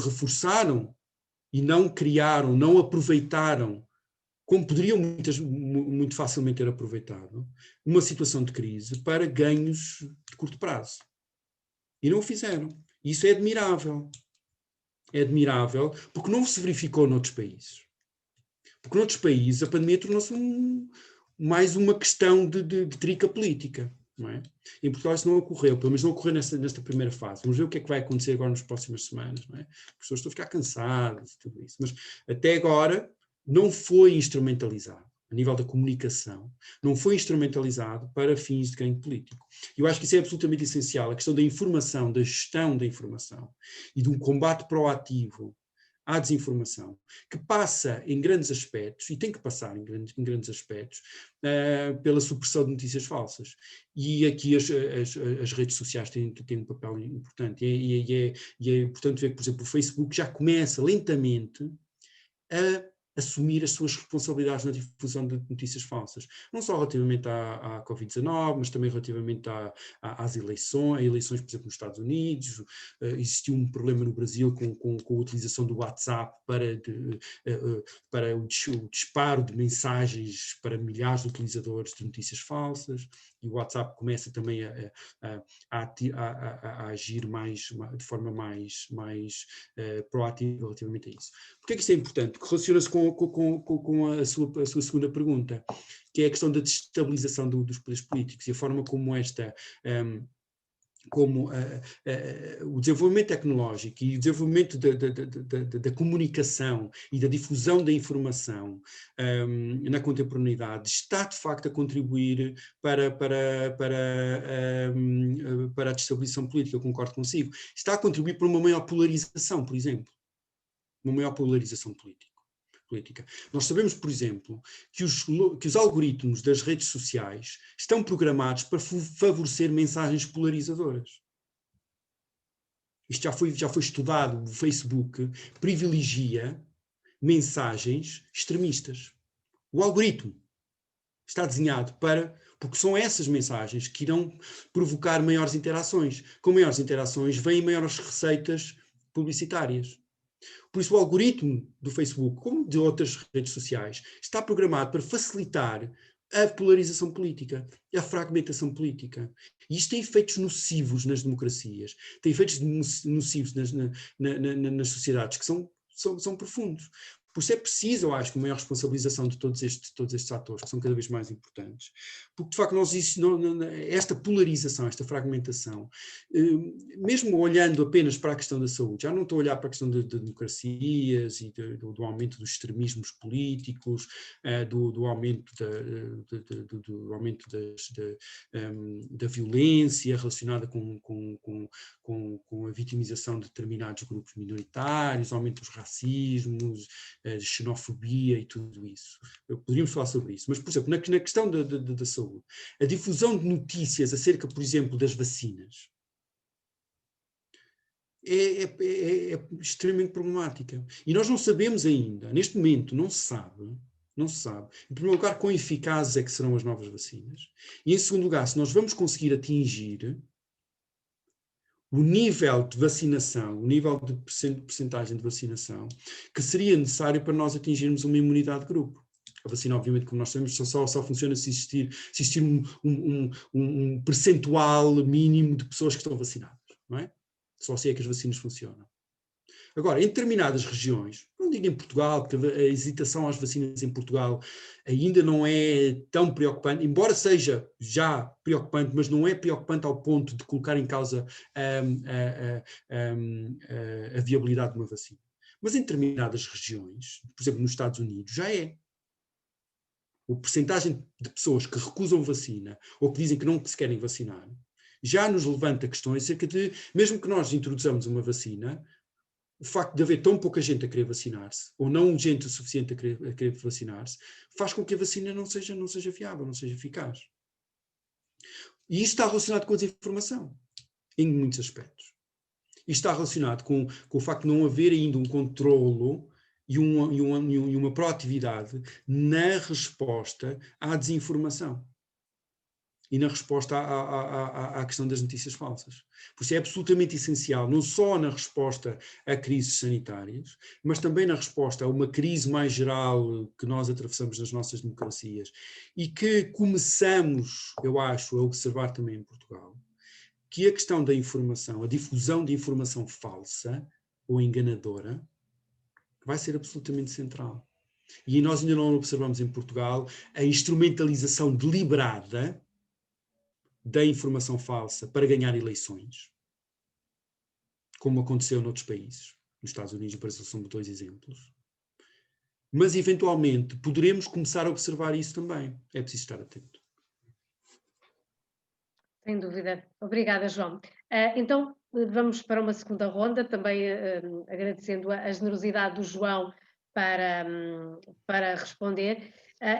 reforçaram e não criaram, não aproveitaram, como poderiam muito facilmente ter aproveitado, uma situação de crise para ganhos de curto prazo. E não o fizeram. E isso é admirável. É admirável porque não se verificou noutros países. Porque noutros países a pandemia tornou-se mais uma questão de trica política. Não é? Em Portugal isso não ocorreu, pelo menos não ocorreu nesta primeira fase. Vamos ver o que é que vai acontecer agora nas próximas semanas. Não é? As pessoas estão a ficar cansadas e tudo isso. Mas até agora não foi instrumentalizado, a nível da comunicação, não foi instrumentalizado para fins de ganho político. Eu acho que isso é absolutamente essencial, a questão da informação, da gestão da informação e de um combate proativo à desinformação, que passa em grandes aspectos, e tem que passar em grandes aspectos, pela supressão de notícias falsas. E aqui as redes sociais têm um papel importante. E é importante ver que, por exemplo, o Facebook já começa lentamente a assumir as suas responsabilidades na difusão de notícias falsas. Não só relativamente à Covid-19, mas também relativamente às eleições, por exemplo, nos Estados Unidos. Existiu um problema no Brasil com a utilização do WhatsApp para o disparo de mensagens para milhares de utilizadores de notícias falsas, e o WhatsApp começa também a agir de forma mais proativa relativamente a isso. Porquê é que isso é importante? Porque relaciona-se com a sua segunda pergunta, que é a questão da desestabilização dos poderes políticos e a forma como o desenvolvimento tecnológico e o desenvolvimento da comunicação e da difusão da informação na contemporaneidade está de facto a contribuir para a destabilização política. Eu concordo consigo. Está a contribuir para uma maior polarização, por exemplo. Uma maior polarização política. Nós sabemos, por exemplo, que os algoritmos das redes sociais estão programados para favorecer mensagens polarizadoras. Isto já foi estudado. O Facebook privilegia mensagens extremistas. O algoritmo está desenhado porque são essas mensagens que irão provocar maiores interações. Com maiores interações vêm maiores receitas publicitárias. Por isso o algoritmo do Facebook, como de outras redes sociais, está programado para facilitar a polarização política, a fragmentação política. E isto tem efeitos nocivos nas democracias, tem efeitos nocivos nas sociedades que são profundos. Por isso é preciso, eu acho, uma maior responsabilização de todos estes atores, que são cada vez mais importantes. Porque, de facto, esta polarização, esta fragmentação, mesmo olhando apenas para a questão da saúde, já não estou a olhar para a questão de democracias e do aumento dos extremismos políticos, do aumento da violência relacionada com a vitimização de determinados grupos minoritários, aumento dos racismos, de xenofobia e tudo isso. Poderíamos falar sobre isso. Mas, por exemplo, na questão da saúde, a difusão de notícias acerca, por exemplo, das vacinas é extremamente problemática. E nós não sabemos ainda, neste momento, não se sabe, em primeiro lugar, quão eficazes é que serão as novas vacinas. E, em segundo lugar, se nós vamos conseguir atingir o nível de vacinação, o nível de percentagem de vacinação que seria necessário para nós atingirmos uma imunidade de grupo. A vacina, obviamente, como nós sabemos, só funciona se existir um percentual mínimo de pessoas que estão vacinadas, não é? Só assim é que as vacinas funcionam. Agora, em determinadas regiões, não digo em Portugal, porque a hesitação às vacinas em Portugal ainda não é tão preocupante, embora seja já preocupante, mas não é preocupante ao ponto de colocar em causa a viabilidade de uma vacina. Mas em determinadas regiões, por exemplo, nos Estados Unidos, já é. A percentagem de pessoas que recusam vacina ou que dizem que não se querem vacinar, já nos levanta questões acerca de, mesmo que nós introduzamos uma vacina, o facto de haver tão pouca gente a querer vacinar-se, ou não gente o suficiente a querer vacinar-se, faz com que a vacina não seja viável, não seja eficaz. E isto está relacionado com a desinformação, em muitos aspectos. Isto está relacionado com o facto de não haver ainda um controlo e uma proatividade na resposta à desinformação. E na resposta à questão das notícias falsas. Por isso é absolutamente essencial, não só na resposta a crises sanitárias, mas também na resposta a uma crise mais geral que nós atravessamos nas nossas democracias e que começamos, eu acho, a observar também em Portugal, que a questão da informação, a difusão de informação falsa ou enganadora, vai ser absolutamente central. E nós ainda não observamos em Portugal a instrumentalização deliberada da informação falsa para ganhar eleições, como aconteceu noutros países. Nos Estados Unidos e Brasil são 2 exemplos. Mas, eventualmente, poderemos começar a observar isso também. É preciso estar atento. Sem dúvida. Obrigada, João. Então, vamos para uma segunda ronda, também agradecendo a generosidade do João para responder.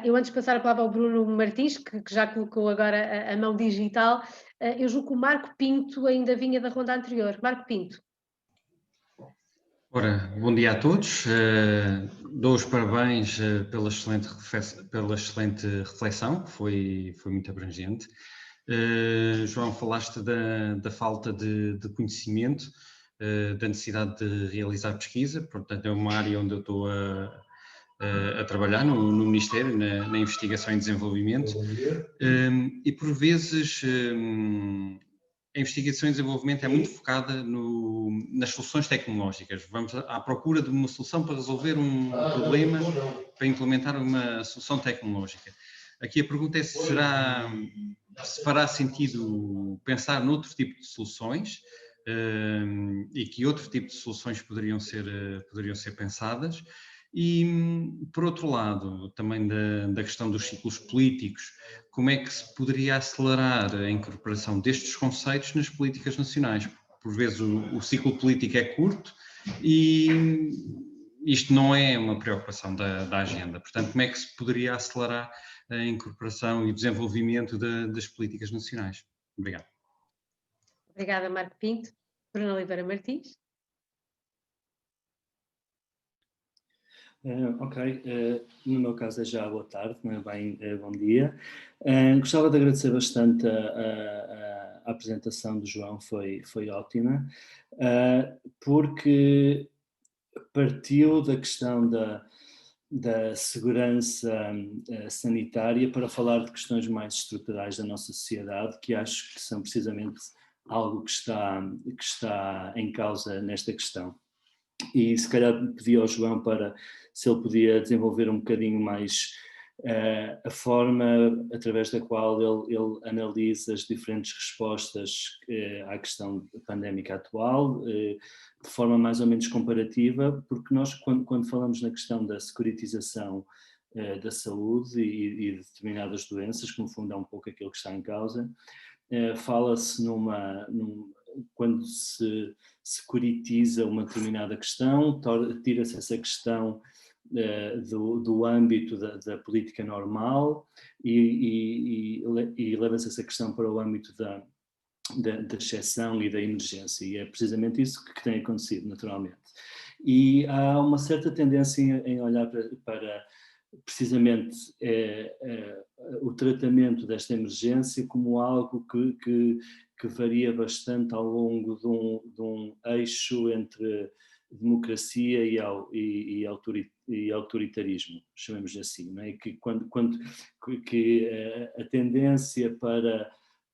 Eu, antes de passar a palavra ao Bruno Martins, que já colocou agora a mão digital, eu julgo que o Marco Pinto ainda vinha da ronda anterior. Marco Pinto. Ora, bom dia a todos. Dou os parabéns pela excelente reflexão, que foi muito abrangente. João, falaste da falta de conhecimento, da necessidade de realizar pesquisa, portanto é uma área onde eu estou a trabalhar no Ministério, na investigação e desenvolvimento, e por vezes a investigação e desenvolvimento é muito focada nas soluções tecnológicas. Vamos à procura de uma solução para resolver um problema, para implementar uma solução tecnológica. Aqui a pergunta é se fará sentido pensar noutro tipo de soluções e que outro tipo de soluções poderiam ser pensadas. E, por outro lado, também da questão dos ciclos políticos, como é que se poderia acelerar a incorporação destes conceitos nas políticas nacionais? Por vezes o ciclo político é curto e isto não é uma preocupação da agenda. Portanto, como é que se poderia acelerar a incorporação e o desenvolvimento das políticas nacionais? Obrigado. Obrigada, Marco Pinto. Bruno Oliveira Martins. Ok, no meu caso é já boa tarde, não é bem bom dia. Gostava de agradecer bastante a apresentação do João, foi ótima, porque partiu da questão da segurança sanitária para falar de questões mais estruturais da nossa sociedade, que acho que são precisamente algo que está em causa nesta questão. E se calhar pedi ao João para se ele podia desenvolver um bocadinho mais a forma através da qual ele analisa as diferentes respostas à questão pandémica atual, de forma mais ou menos comparativa, porque nós quando falamos na questão da securitização da saúde e de determinadas doenças, que no fundo é um pouco aquilo que está em causa, fala-se quando se securitiza uma determinada questão, tira-se essa questão do âmbito da política normal e leva-se essa questão para o âmbito da exceção e da emergência, e é precisamente isso que tem acontecido naturalmente. E há uma certa tendência em olhar para precisamente o tratamento desta emergência como algo que varia bastante ao longo de um eixo entre democracia e autoritarismo, chamemos assim, não é? Que a tendência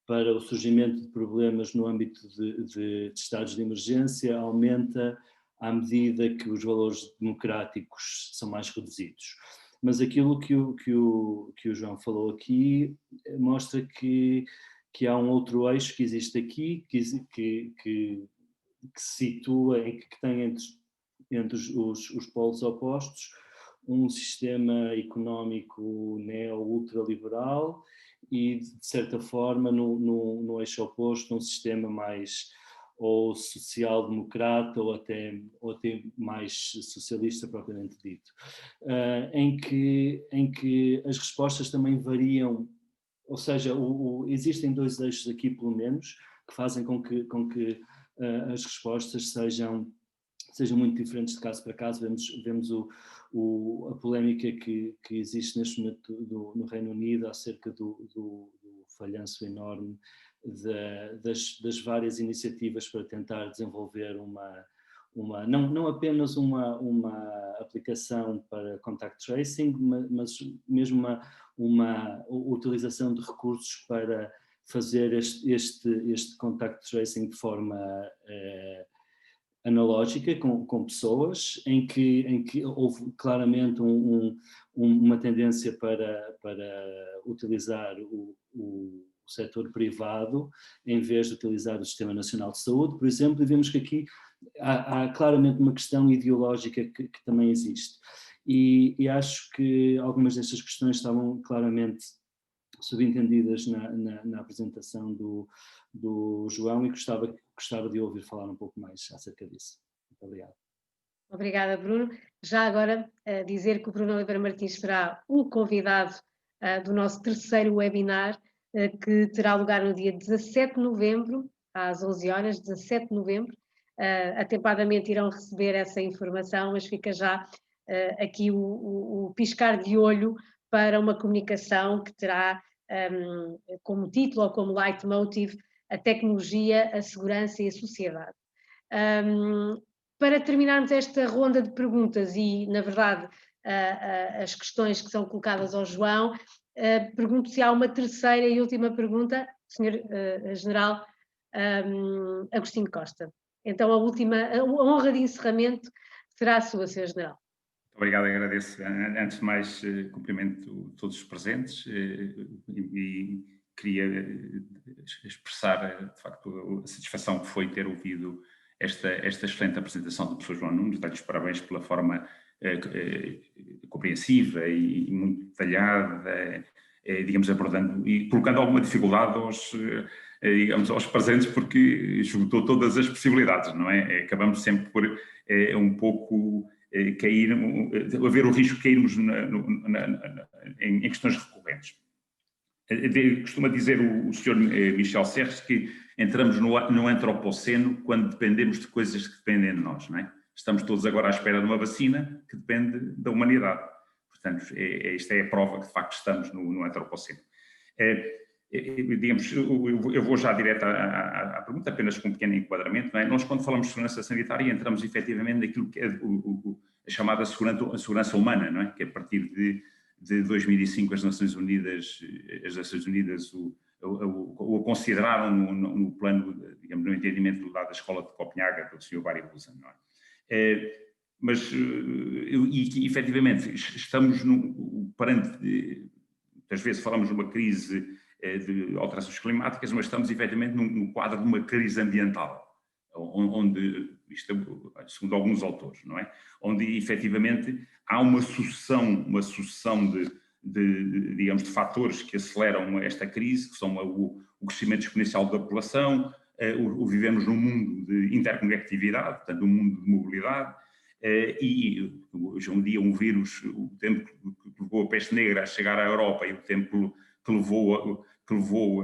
para o surgimento de problemas no âmbito de estados de emergência aumenta à medida que os valores democráticos são mais reduzidos. Mas aquilo que o João falou aqui mostra que há um outro eixo que existe aqui, que se situa, que tem entre os polos opostos, um sistema económico neo-ultraliberal e, de certa forma, no eixo oposto, um sistema mais ou social-democrata ou até mais socialista propriamente dito, em que as respostas também variam, ou seja, existem dois eixos aqui pelo menos que fazem com que as respostas sejam muito diferentes de caso para caso. Vemos a polémica que existe neste momento no Reino Unido acerca do falhanço enorme das várias iniciativas para tentar desenvolver não apenas uma aplicação para contact tracing, mas mesmo uma utilização de recursos para fazer este contact tracing de forma analógica com pessoas, em que houve claramente uma tendência para utilizar o setor privado em vez de utilizar o Sistema Nacional de Saúde, por exemplo, e vemos que aqui há claramente uma questão ideológica que também existe. E acho que algumas destas questões estavam claramente subentendidas na apresentação do João e gostava de ouvir falar um pouco mais acerca disso. Muito obrigado. Obrigada, Bruno. Já agora dizer que o Bruno Oliveira Martins será o convidado do nosso terceiro webinar, que terá lugar no dia 17 de novembro, às 11 horas, 17 de novembro, atempadamente irão receber essa informação, mas fica já aqui o piscar de olho para uma comunicação que terá como título ou como leitmotiv a tecnologia, a segurança e a sociedade. Para terminarmos esta ronda de perguntas e, na verdade, as questões que são colocadas ao João, pergunto se há uma terceira e última pergunta, Sr. General Agostinho Costa. Então, a honra de encerramento será a sua, Sr. General. Obrigado, agradeço. Antes de mais, cumprimento todos os presentes e queria expressar, de facto, a satisfação que foi ter ouvido esta excelente apresentação do professor João Nunes. Dar-lhes parabéns pela forma compreensiva e muito detalhada, digamos, abordando e colocando alguma dificuldade aos presentes, porque esgotou todas as possibilidades, não é? Acabamos sempre por um pouco cair, haver o risco de cairmos em questões recorrentes. Costuma dizer o Sr. Michel Serres que entramos no antropoceno quando dependemos de coisas que dependem de nós, não é? Estamos todos agora à espera de uma vacina que depende da humanidade. Portanto, esta é a prova que de facto estamos no antropoceno. Digamos, eu vou já direto à pergunta, apenas com um pequeno enquadramento, não é? Nós, quando falamos de segurança sanitária, entramos efetivamente naquilo que é a chamada segurança humana, não é? Que a partir de 2005 as Nações Unidas o consideraram no plano, digamos, no entendimento da Escola de Copenhaga, do Sr. Barry Busan, não é? Mas, efetivamente, estamos muitas vezes falamos numa crise de alterações climáticas, mas estamos efetivamente no quadro de uma crise ambiental, onde, isto, segundo alguns autores, não é? Onde efetivamente há uma sucessão digamos, de fatores que aceleram esta crise, que são o crescimento exponencial da população, vivemos num mundo de interconectividade, portanto, um mundo de mobilidade, e hoje um dia um vírus, o tempo que levou a peste negra a chegar à Europa e o tempo que levou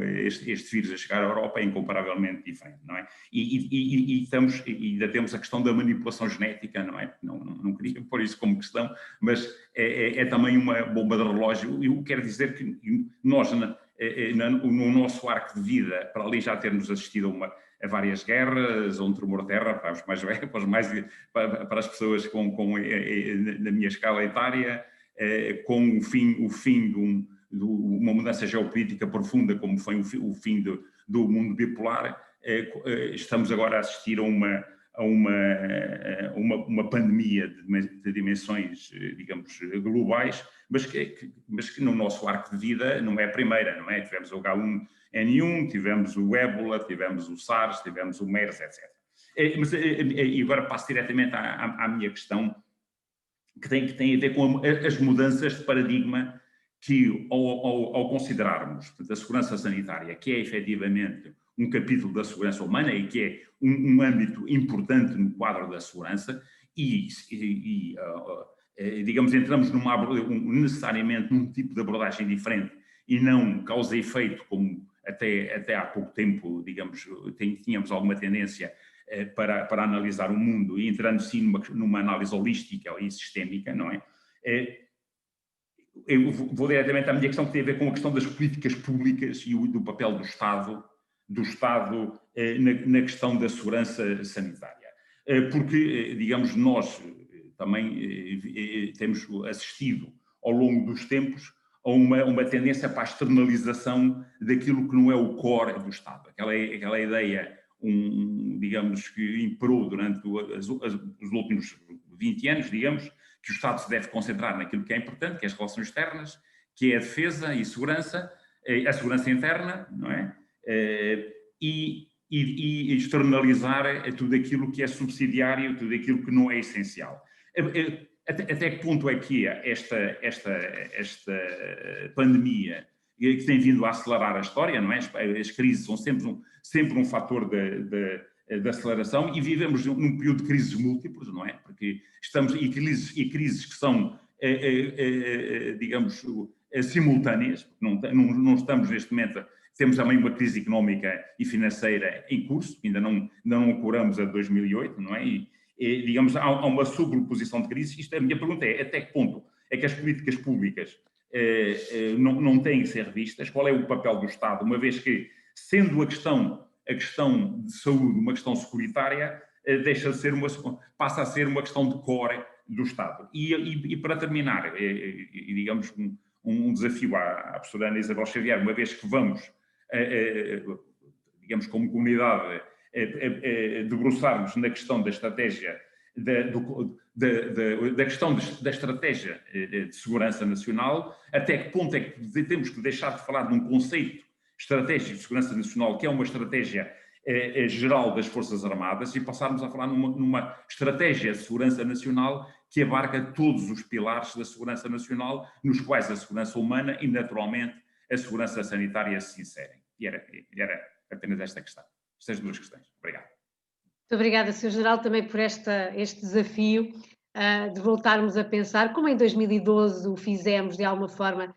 este vírus a chegar à Europa é incomparavelmente diferente, não é? E ainda temos a questão da manipulação genética, não é? Não queria pôr isso como questão, mas é também uma bomba de relógio. Eu quero dizer que nós, no nosso arco de vida, para ali já termos assistido a várias guerras, a um tremor de terra, para os mais velhos, para as pessoas na minha escala etária, com o fim de uma mudança geopolítica profunda, como foi o fim do mundo bipolar, estamos agora a assistir a uma pandemia de dimensões, digamos, globais, mas que no nosso arco de vida não é a primeira, não é? Tivemos o H1N1, tivemos o ébola, tivemos o SARS, tivemos o MERS, etc. E agora passo diretamente à minha questão, que tem a ver com as mudanças de paradigma que, ao considerarmos, portanto, a segurança sanitária, que é efetivamente um capítulo da segurança humana e que é um âmbito importante no quadro da segurança, digamos, entramos necessariamente num tipo de abordagem diferente e não causa e efeito, como até há pouco tempo, digamos, tínhamos alguma tendência para analisar o mundo, e entrando sim numa análise holística e sistémica, não é? Eu vou diretamente à minha questão, que tem a ver com a questão das políticas públicas e do papel do Estado na questão da segurança sanitária. Porque, digamos, nós também temos assistido ao longo dos tempos a uma tendência para a externalização daquilo que não é o core do Estado. Aquela ideia, digamos, que imperou durante os últimos 20 anos, digamos, que o Estado se deve concentrar naquilo que é importante, que é as relações externas, que é a defesa e a segurança interna, não é? E externalizar tudo aquilo que é subsidiário, tudo aquilo que não é essencial. Até que ponto é que esta pandemia, que tem vindo a acelerar a história, não é? As crises são sempre um fator de aceleração, e vivemos num período de crises múltiplas, não é? Porque estamos em crises que são, digamos, simultâneas, não estamos neste momento Temos também uma crise económica e financeira em curso, ainda não curamos a 2008, não é? E digamos, há uma sobreposição de crises. A minha pergunta é, até que ponto é que as políticas públicas não têm que ser revistas? Qual é o papel do Estado, uma vez que, sendo a questão de saúde uma questão securitária, passa a ser uma questão de core do Estado. E para terminar, digamos, um desafio à professora Ana Isabel Xavier, uma vez que vamos, digamos, como comunidade, debruçarmos na questão da estratégia, da questão da estratégia de segurança nacional, até que ponto é que temos que deixar de falar de um conceito estratégico de segurança nacional, que é uma estratégia geral das Forças Armadas, e passarmos a falar numa estratégia de segurança nacional que abarca todos os pilares da segurança nacional, nos quais a segurança humana e, naturalmente, a segurança sanitária se inserem. E era apenas esta questão. Estas duas questões. Obrigado. Muito obrigada, Sr. General, também por este desafio de voltarmos a pensar, como em 2012 o fizemos de alguma forma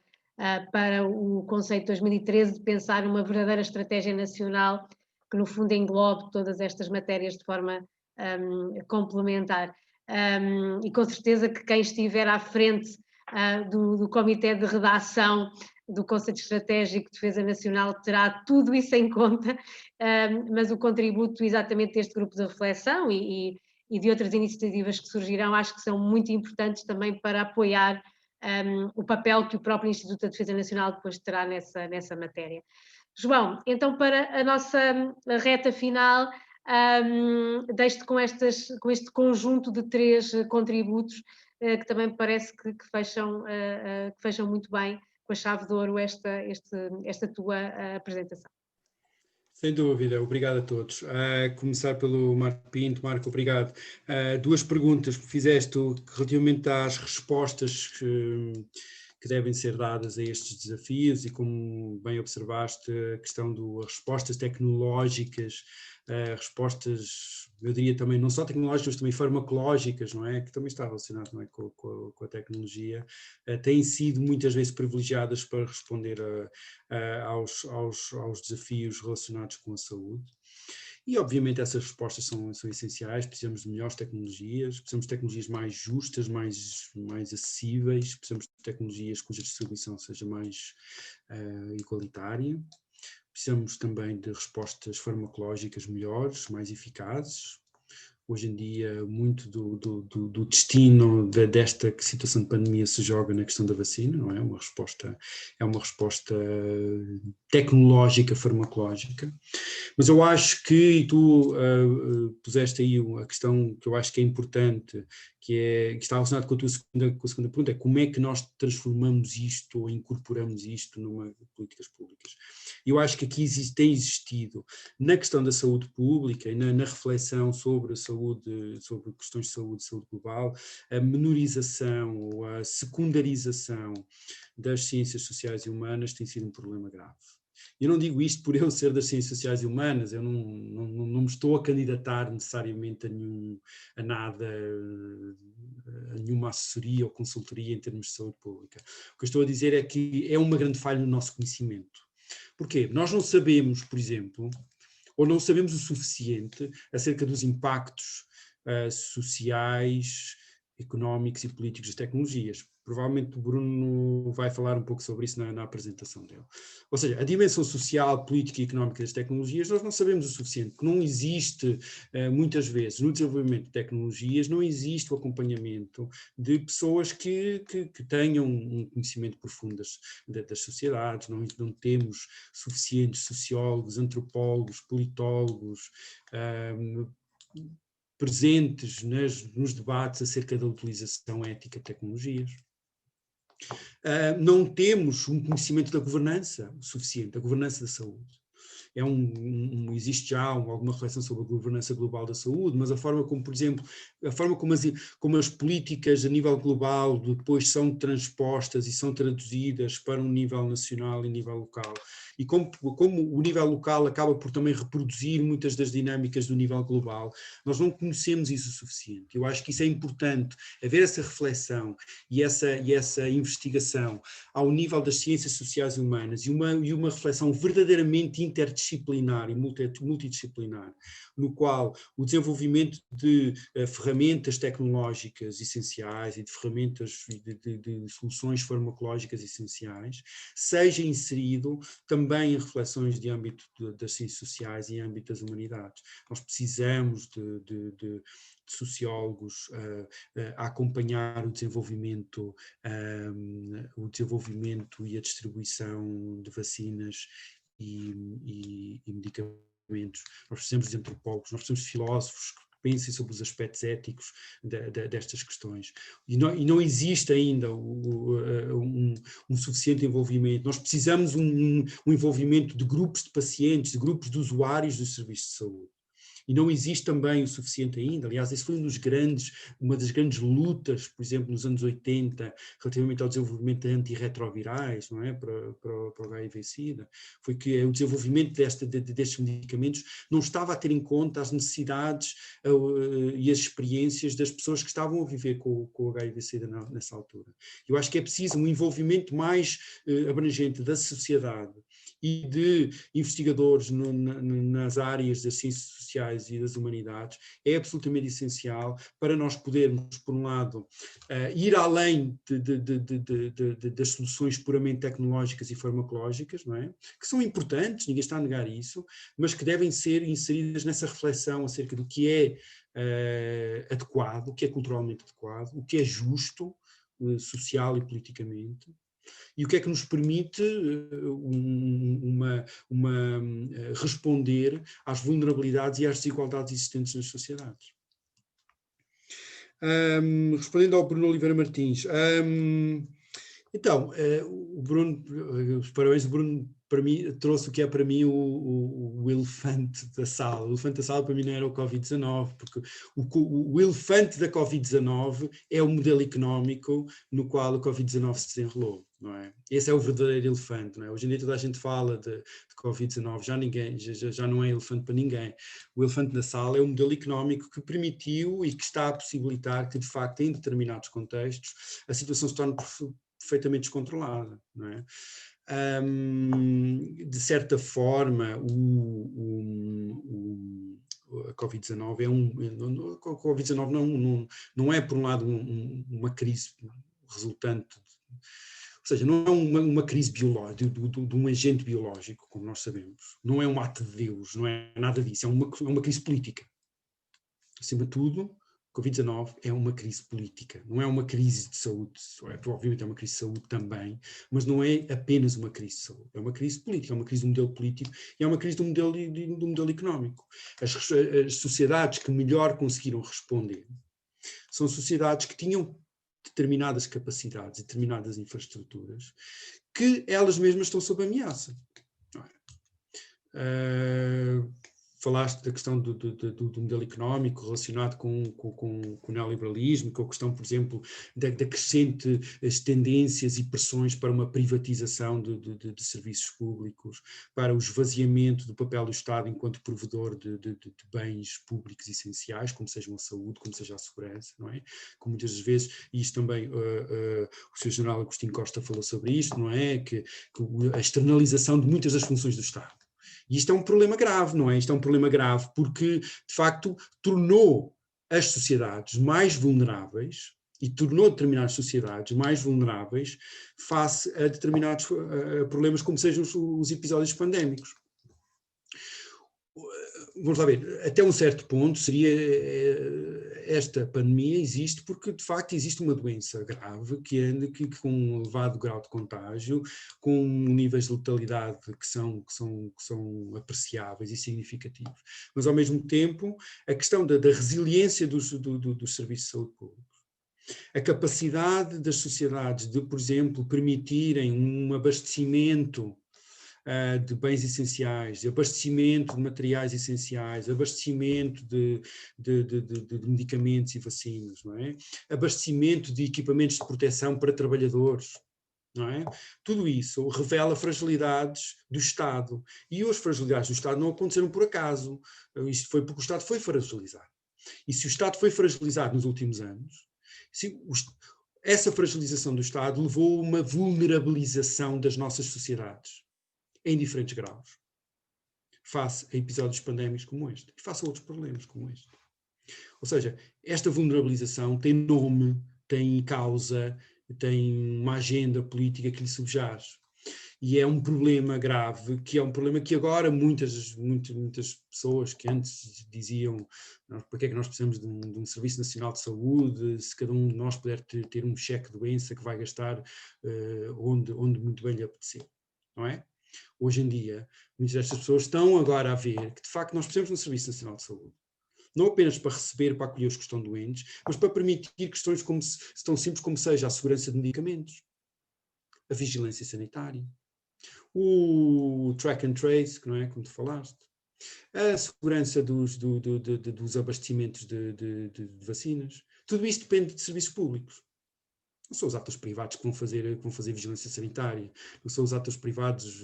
para o conceito de 2013, de pensar numa verdadeira estratégia nacional que no fundo englobe todas estas matérias de forma complementar. E com certeza que quem estiver à frente do Comitê de Redação do Conceito Estratégico de Defesa Nacional terá tudo isso em conta, mas o contributo exatamente deste grupo de reflexão e de outras iniciativas que surgirão acho que são muito importantes também para apoiar o papel que o próprio Instituto da Defesa Nacional depois terá nessa matéria. João, então para a nossa reta final, deixo-te com este conjunto de 3 contributos que também me parece que fecham muito bem com a chave de ouro esta tua apresentação. Sem dúvida, obrigado a todos. Começar pelo Marco Pinto. Marco, obrigado. 2 perguntas que fizeste relativamente às respostas que devem ser dadas a estes desafios e, como bem observaste, a questão das respostas tecnológicas, respostas, eu diria também, não só tecnológicas, mas também farmacológicas, não é? Que também está relacionado, não é, com a tecnologia, têm sido muitas vezes privilegiadas para responder aos desafios relacionados com a saúde. E, obviamente, essas respostas são essenciais. Precisamos de melhores tecnologias, precisamos de tecnologias mais justas, mais acessíveis, precisamos de tecnologias cuja distribuição seja mais igualitária. Precisamos também de respostas farmacológicas melhores, mais eficazes. Hoje em dia, muito do destino desta situação de pandemia se joga na questão da vacina, não é? É uma resposta tecnológica, farmacológica. Mas eu acho que, e tu puseste aí a questão que eu acho que é importante, que está relacionado com a segunda pergunta, é como é que nós transformamos isto ou incorporamos isto numa políticas públicas. Eu acho que aqui tem existido, na questão da saúde pública e na reflexão sobre a saúde, sobre questões de saúde global, a menorização ou a secundarização das ciências sociais e humanas tem sido um problema grave. Eu não digo isto por eu ser das ciências sociais e humanas, eu não me estou a candidatar necessariamente a nenhuma assessoria ou consultoria em termos de saúde pública. O que eu estou a dizer é que é uma grande falha no nosso conhecimento. Porquê? Nós não sabemos, por exemplo, ou não sabemos o suficiente acerca dos impactos sociais, económicos e políticos das tecnologias. Provavelmente o Bruno vai falar um pouco sobre isso na apresentação dele. Ou seja, a dimensão social, política e económica das tecnologias, nós não sabemos o suficiente, porque não existe, muitas vezes, no desenvolvimento de tecnologias, não existe o acompanhamento de pessoas que tenham um conhecimento profundo das sociedades, não temos suficientes sociólogos, antropólogos, politólogos, presentes nos debates acerca da utilização ética de tecnologias. Não temos um conhecimento da governança suficiente, da governança da saúde. existe já alguma reflexão sobre a governança global da saúde, mas a forma como, por exemplo, a forma como as políticas a nível global depois são transpostas e são traduzidas para um nível nacional e nível local, e como o nível local acaba por também reproduzir muitas das dinâmicas do nível global, nós não conhecemos isso o suficiente. Eu acho que isso é importante, haver essa reflexão e essa investigação ao nível das ciências sociais e humanas e uma reflexão verdadeiramente interdisciplinar e multidisciplinar, no qual o desenvolvimento de ferramentas tecnológicas essenciais e de ferramentas de soluções farmacológicas essenciais seja inserido também em reflexões de âmbito das ciências sociais e âmbito das humanidades. Nós precisamos de sociólogos a acompanhar o desenvolvimento e a distribuição de vacinas e medicamentos. Nós precisamos de antropólogos, nós precisamos de filósofos que pensem sobre os aspectos éticos destas questões. E não existe ainda um suficiente envolvimento. Nós precisamos um envolvimento de grupos de pacientes, de grupos de usuários dos serviços de saúde. E não existe também o suficiente ainda. Aliás, isso foi uma das grandes lutas, por exemplo, nos anos 80, relativamente ao desenvolvimento de antirretrovirais, não é? para o HIV-Sida, foi que o desenvolvimento destes medicamentos não estava a ter em conta as necessidades e as experiências das pessoas que estavam a viver com o HIV-Sida nessa altura. Eu acho que é preciso um envolvimento mais abrangente da sociedade e de investigadores nas áreas das ciências sociais e das humanidades, é absolutamente essencial para nós podermos, por um lado, ir além das soluções puramente tecnológicas e farmacológicas, não é? Que são importantes, ninguém está a negar isso, mas que devem ser inseridas nessa reflexão acerca do que é adequado, o que é culturalmente adequado, o que é justo, social e politicamente, e o que é que nos permite responder às vulnerabilidades e às desigualdades existentes nas sociedades. Respondendo ao Bruno Oliveira Martins, então, o Bruno, os parabéns, o Bruno para mim, trouxe o que é para mim o elefante da sala. O elefante da sala para mim não era o Covid-19, porque o elefante da Covid-19 é o modelo económico no qual o Covid-19 se desenrolou, não é? Esse é o verdadeiro elefante, não é? Hoje em dia toda a gente fala de Covid-19, já não é elefante para ninguém. O elefante da sala é o modelo económico que permitiu e que está a possibilitar que, de facto, em determinados contextos, a situação se torne perfeitamente descontrolada, não é? De certa forma, a Covid-19 a Covid-19 não é, por um lado, uma crise resultante, ou seja, não é uma crise biológica, de um agente biológico, como nós sabemos, não é um ato de Deus, não é nada disso, é uma crise política. Acima de tudo, Covid-19 é uma crise política, não é uma crise de saúde, obviamente é uma crise de saúde também, mas não é apenas uma crise de saúde, é uma crise política, é uma crise do modelo político e é uma crise do modelo económico. As sociedades que melhor conseguiram responder são sociedades que tinham determinadas capacidades, determinadas infraestruturas, que elas mesmas estão sob ameaça. Falaste da questão do modelo económico relacionado com o neoliberalismo, com a questão, por exemplo, da crescente tendências e pressões para uma privatização de serviços públicos, para o esvaziamento do papel do Estado enquanto provedor de bens públicos essenciais, como sejam a saúde, como seja a segurança, não é? Como muitas das vezes, e isto também o Sr. General Agostinho Costa falou sobre isto, não é? Que a externalização de muitas das funções do Estado. E isto é um problema grave, não é? Isto é um problema grave porque, de facto, tornou as sociedades mais vulneráveis e tornou determinadas sociedades mais vulneráveis face a determinados problemas como sejam os episódios pandémicos. Vamos lá ver, até um certo ponto esta pandemia existe porque de facto existe uma doença grave que com um elevado grau de contágio, com níveis de letalidade que são apreciáveis e significativos, mas ao mesmo tempo a questão da resiliência dos serviços de saúde públicos, a capacidade das sociedades de, por exemplo, permitirem um abastecimento de bens essenciais, de abastecimento de materiais essenciais, abastecimento de medicamentos e vacinas, não é? Abastecimento de equipamentos de proteção para trabalhadores, não é? Tudo isso revela fragilidades do Estado. E as fragilidades do Estado não aconteceram por acaso. Isto foi porque o Estado foi fragilizado. E se o Estado foi fragilizado nos últimos anos, essa fragilização do Estado levou a uma vulnerabilização das nossas sociedades, em diferentes graus, face a episódios pandémicos como este, e face a outros problemas como este. Ou seja, esta vulnerabilização tem nome, tem causa, tem uma agenda política que lhe subjaz. E é um problema grave, que é um problema que agora muitas pessoas que antes diziam para que é que nós precisamos de um Serviço Nacional de Saúde, se cada um de nós puder ter um cheque de doença que vai gastar onde muito bem lhe apetecer, não é? Hoje em dia, muitas destas pessoas estão agora a ver que de facto nós precisamos de um Serviço Nacional de Saúde. Não apenas para receber, para acolher os que estão doentes, mas para permitir questões tão simples como seja a segurança de medicamentos, a vigilância sanitária, o track and trace, que não é, como tu falaste, a segurança dos abastecimentos de vacinas. Tudo isto depende de serviços públicos. Não são os atores privados que vão fazer vigilância sanitária, não são os atores privados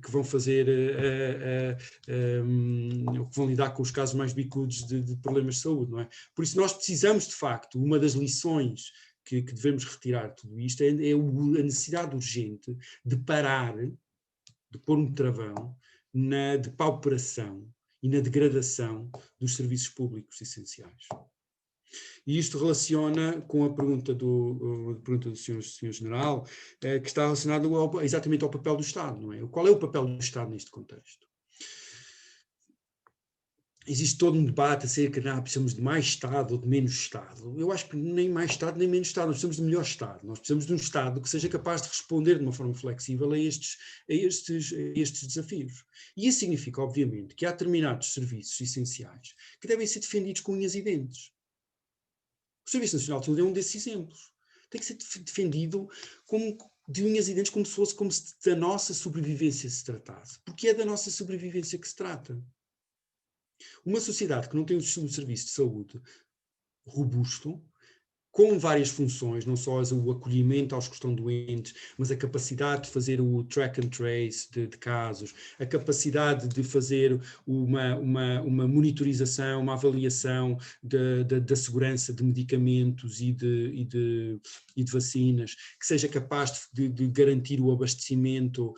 que vão fazer, que vão lidar com os casos mais bicudos de problemas de saúde, não é? Por isso nós precisamos, de facto, uma das lições que devemos retirar de tudo isto é a necessidade urgente de parar, de pôr um travão na depauperação e na degradação dos serviços públicos essenciais. E isto relaciona com a pergunta do Sr. General, que está relacionado exatamente ao papel do Estado, não é? Qual é o papel do Estado neste contexto? Existe todo um debate acerca de precisamos de mais Estado ou de menos Estado. Eu acho que nem mais Estado nem menos Estado, nós precisamos de melhor Estado. Nós precisamos de um Estado que seja capaz de responder de uma forma flexível a estes desafios. E isso significa, obviamente, que há determinados serviços essenciais que devem ser defendidos com unhas e dentes. O Serviço Nacional de Saúde é um desses exemplos. Tem que ser defendido de unhas e dentes como se da nossa sobrevivência se tratasse. Porque é da nossa sobrevivência que se trata. Uma sociedade que não tem um serviço de saúde robusto, com várias funções, não só o acolhimento aos que estão doentes, mas a capacidade de fazer o track and trace de casos, a capacidade de fazer uma monitorização, uma avaliação da segurança de medicamentos e de vacinas, que seja capaz de garantir o abastecimento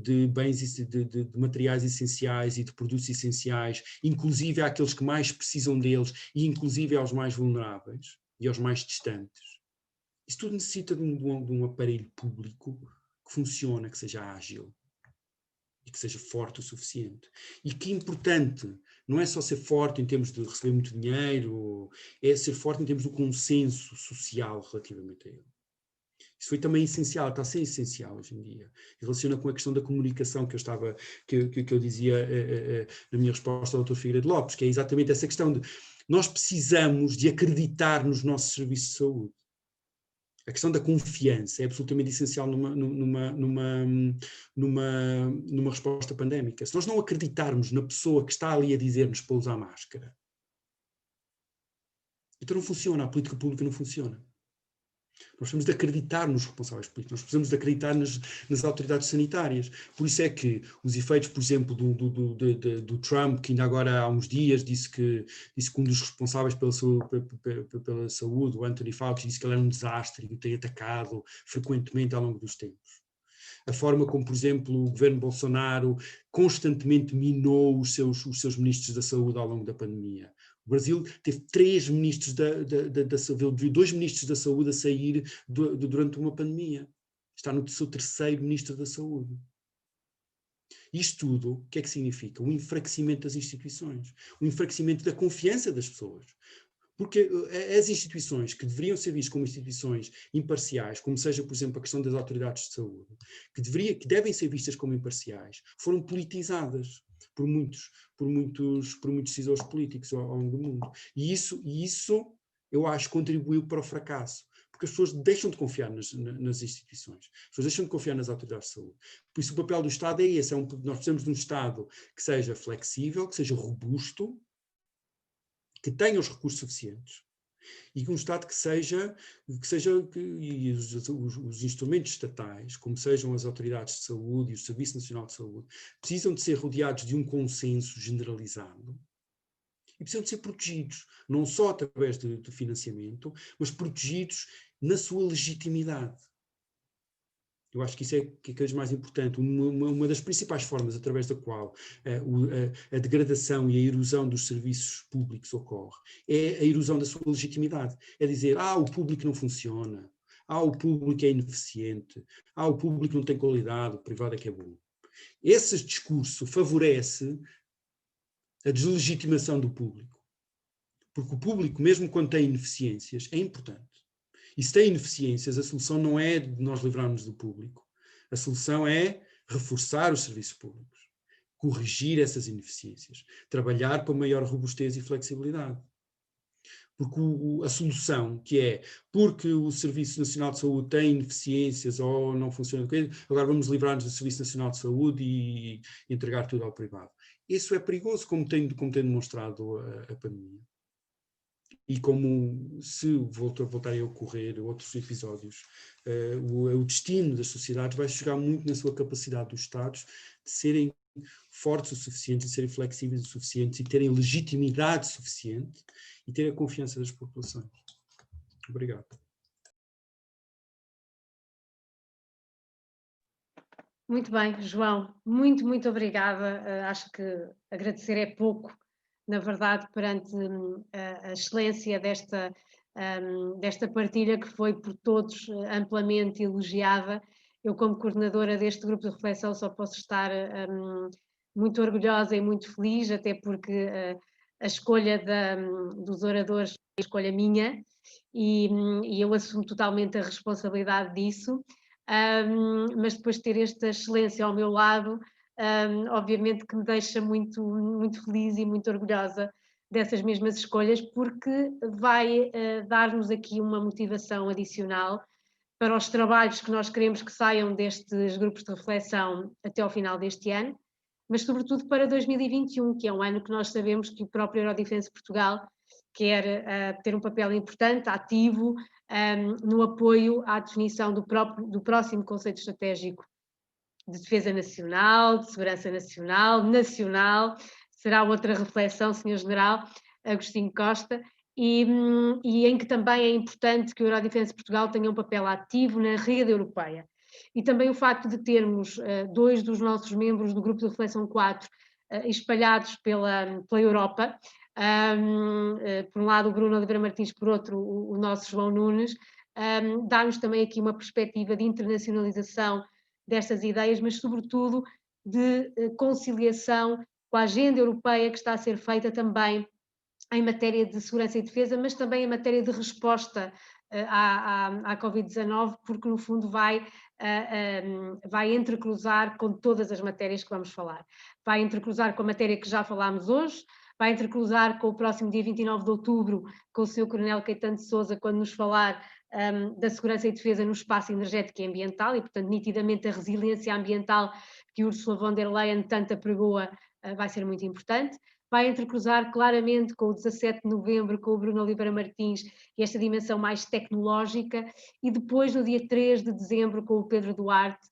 de bens, de materiais essenciais e de produtos essenciais, inclusive àqueles que mais precisam deles e inclusive aos mais vulneráveis e aos mais distantes. Isso tudo necessita de um aparelho público que funcione, que seja ágil e que seja forte o suficiente. E que é importante, não é só ser forte em termos de receber muito dinheiro, é ser forte em termos do consenso social relativamente a ele. Isso foi também essencial, está a ser essencial hoje em dia. E relaciona com a questão da comunicação que eu dizia na minha resposta ao Dr. Figueiredo Lopes, que é exatamente essa questão de nós precisamos de acreditar nos nossos serviços de saúde. A questão da confiança é absolutamente essencial numa resposta pandémica. Se nós não acreditarmos na pessoa que está ali a dizer-nos para usar máscara, então não funciona, a política pública não funciona. Nós precisamos de acreditar nos responsáveis políticos, nós precisamos de acreditar nas autoridades sanitárias. Por isso é que os efeitos, por exemplo, do Trump, que ainda agora há uns dias disse que um dos responsáveis pela saúde, o Anthony Fauci, disse que ele era um desastre e o tem atacado frequentemente ao longo dos tempos. A forma como, por exemplo, o governo Bolsonaro constantemente minou os seus ministros da saúde ao longo da pandemia. O Brasil teve 3 ministros da saúde, 2 ministros da saúde a sair durante uma pandemia. Está no seu 3º ministro da saúde. Isto tudo, o que é que significa? O enfraquecimento das instituições, o enfraquecimento da confiança das pessoas. Porque as instituições que deveriam ser vistas como instituições imparciais, como seja, por exemplo, a questão das autoridades de saúde, que devem ser vistas como imparciais, foram politizadas por muitos decisores políticos ao longo do mundo. E isso, eu acho, contribuiu para o fracasso. porque as pessoas deixam de confiar nas instituições, as pessoas deixam de confiar nas autoridades de saúde. Por isso o papel do Estado é esse, nós precisamos de um Estado que seja flexível, que seja robusto, que tenha os recursos suficientes, e um Estado que seja e os instrumentos estatais, como sejam as autoridades de saúde e o Serviço Nacional de Saúde, precisam de ser rodeados de um consenso generalizado e precisam de ser protegidos, não só através de financiamento, mas protegidos na sua legitimidade. Eu acho que isso é cada vez mais importante. Uma das principais formas através da qual a degradação e a erosão dos serviços públicos ocorre é a erosão da sua legitimidade. É dizer, o público não funciona, o público é ineficiente, o público não tem qualidade, o privado é que é bom. Esse discurso favorece a deslegitimação do público. Porque o público, mesmo quando tem ineficiências, é importante. E se tem ineficiências, a solução não é de nós livrarmos do público. A solução é reforçar os serviços públicos, corrigir essas ineficiências, trabalhar para maior robustez e flexibilidade. Porque a solução, que é porque o Serviço Nacional de Saúde tem ineficiências ou não funciona, agora vamos livrar-nos do Serviço Nacional de Saúde e entregar tudo ao privado. Isso é perigoso, como tem demonstrado a pandemia. E como se voltarem a ocorrer outros episódios, o destino das sociedades vai chegar muito na sua capacidade dos Estados de serem fortes o suficiente, de serem flexíveis o suficiente e terem legitimidade suficiente e terem a confiança das populações. Obrigado. Muito bem, João, muito obrigada. Acho que agradecer é pouco, na verdade, perante a excelência desta partilha que foi por todos amplamente elogiada. Eu, como coordenadora deste grupo de reflexão, só posso estar muito orgulhosa e muito feliz, até porque a escolha dos oradores é a escolha minha e eu assumo totalmente a responsabilidade disso, mas depois de ter esta excelência ao meu lado, obviamente que me deixa muito feliz e muito orgulhosa dessas mesmas escolhas, porque vai dar-nos aqui uma motivação adicional para os trabalhos que nós queremos que saiam destes grupos de reflexão até ao final deste ano, mas sobretudo para 2021, que é um ano que nós sabemos que o próprio Eurodefense Portugal quer ter um papel importante, ativo, no apoio à definição do próximo conceito estratégico de defesa nacional, de segurança nacional, será outra reflexão, Sr. General Agostinho Costa, e em que também é importante que o Eurodefense Portugal tenha um papel ativo na rede europeia. E também o facto de termos dois dos nossos membros do Grupo de Reflexão 4 espalhados pela Europa, por um lado o Bruno Oliveira Martins, por outro o nosso João Nunes, dá-nos também aqui uma perspectiva de internacionalização destas ideias, mas sobretudo de conciliação com a agenda europeia que está a ser feita também em matéria de segurança e defesa, mas também em matéria de resposta à Covid-19, porque no fundo vai entrecruzar com todas as matérias que vamos falar. Vai entrecruzar com a matéria que já falámos hoje, vai entrecruzar com o próximo dia 29 de outubro, com o Sr. Coronel Caetano de Sousa, quando nos falar da segurança e defesa no espaço energético e ambiental, e portanto nitidamente a resiliência ambiental que Ursula von der Leyen tanto apregoa vai ser muito importante. Vai entrecruzar claramente com o 17 de novembro, com o Bruno Oliveira Martins, e esta dimensão mais tecnológica, e depois no dia 3 de dezembro com o Pedro Duarte,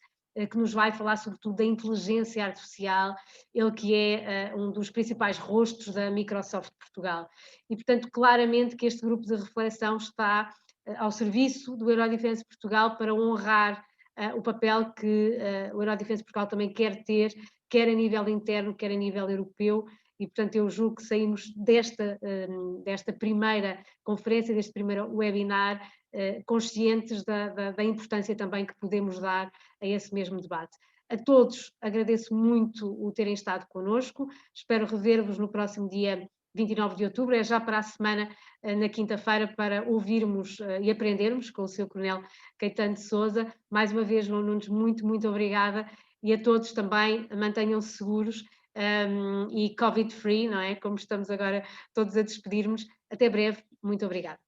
que nos vai falar sobretudo da inteligência artificial, ele que é um dos principais rostos da Microsoft Portugal. E portanto claramente que este grupo de reflexão está ao serviço do Eurodefense Portugal para honrar o papel que o Eurodefense Portugal também quer ter, quer a nível interno, quer a nível europeu, e portanto eu julgo que saímos desta primeira conferência, deste primeiro webinar, conscientes da importância também que podemos dar a esse mesmo debate. A todos agradeço muito o terem estado connosco, espero rever-vos no próximo dia 29 de outubro, é já para a semana, na quinta-feira, para ouvirmos e aprendermos com o Sr. Coronel Caetano de Sousa. Mais uma vez, João Nunes, muito obrigada, e a todos também, mantenham-se seguros e Covid-free, não é? Como estamos agora todos a despedirmos. Até breve, muito obrigada.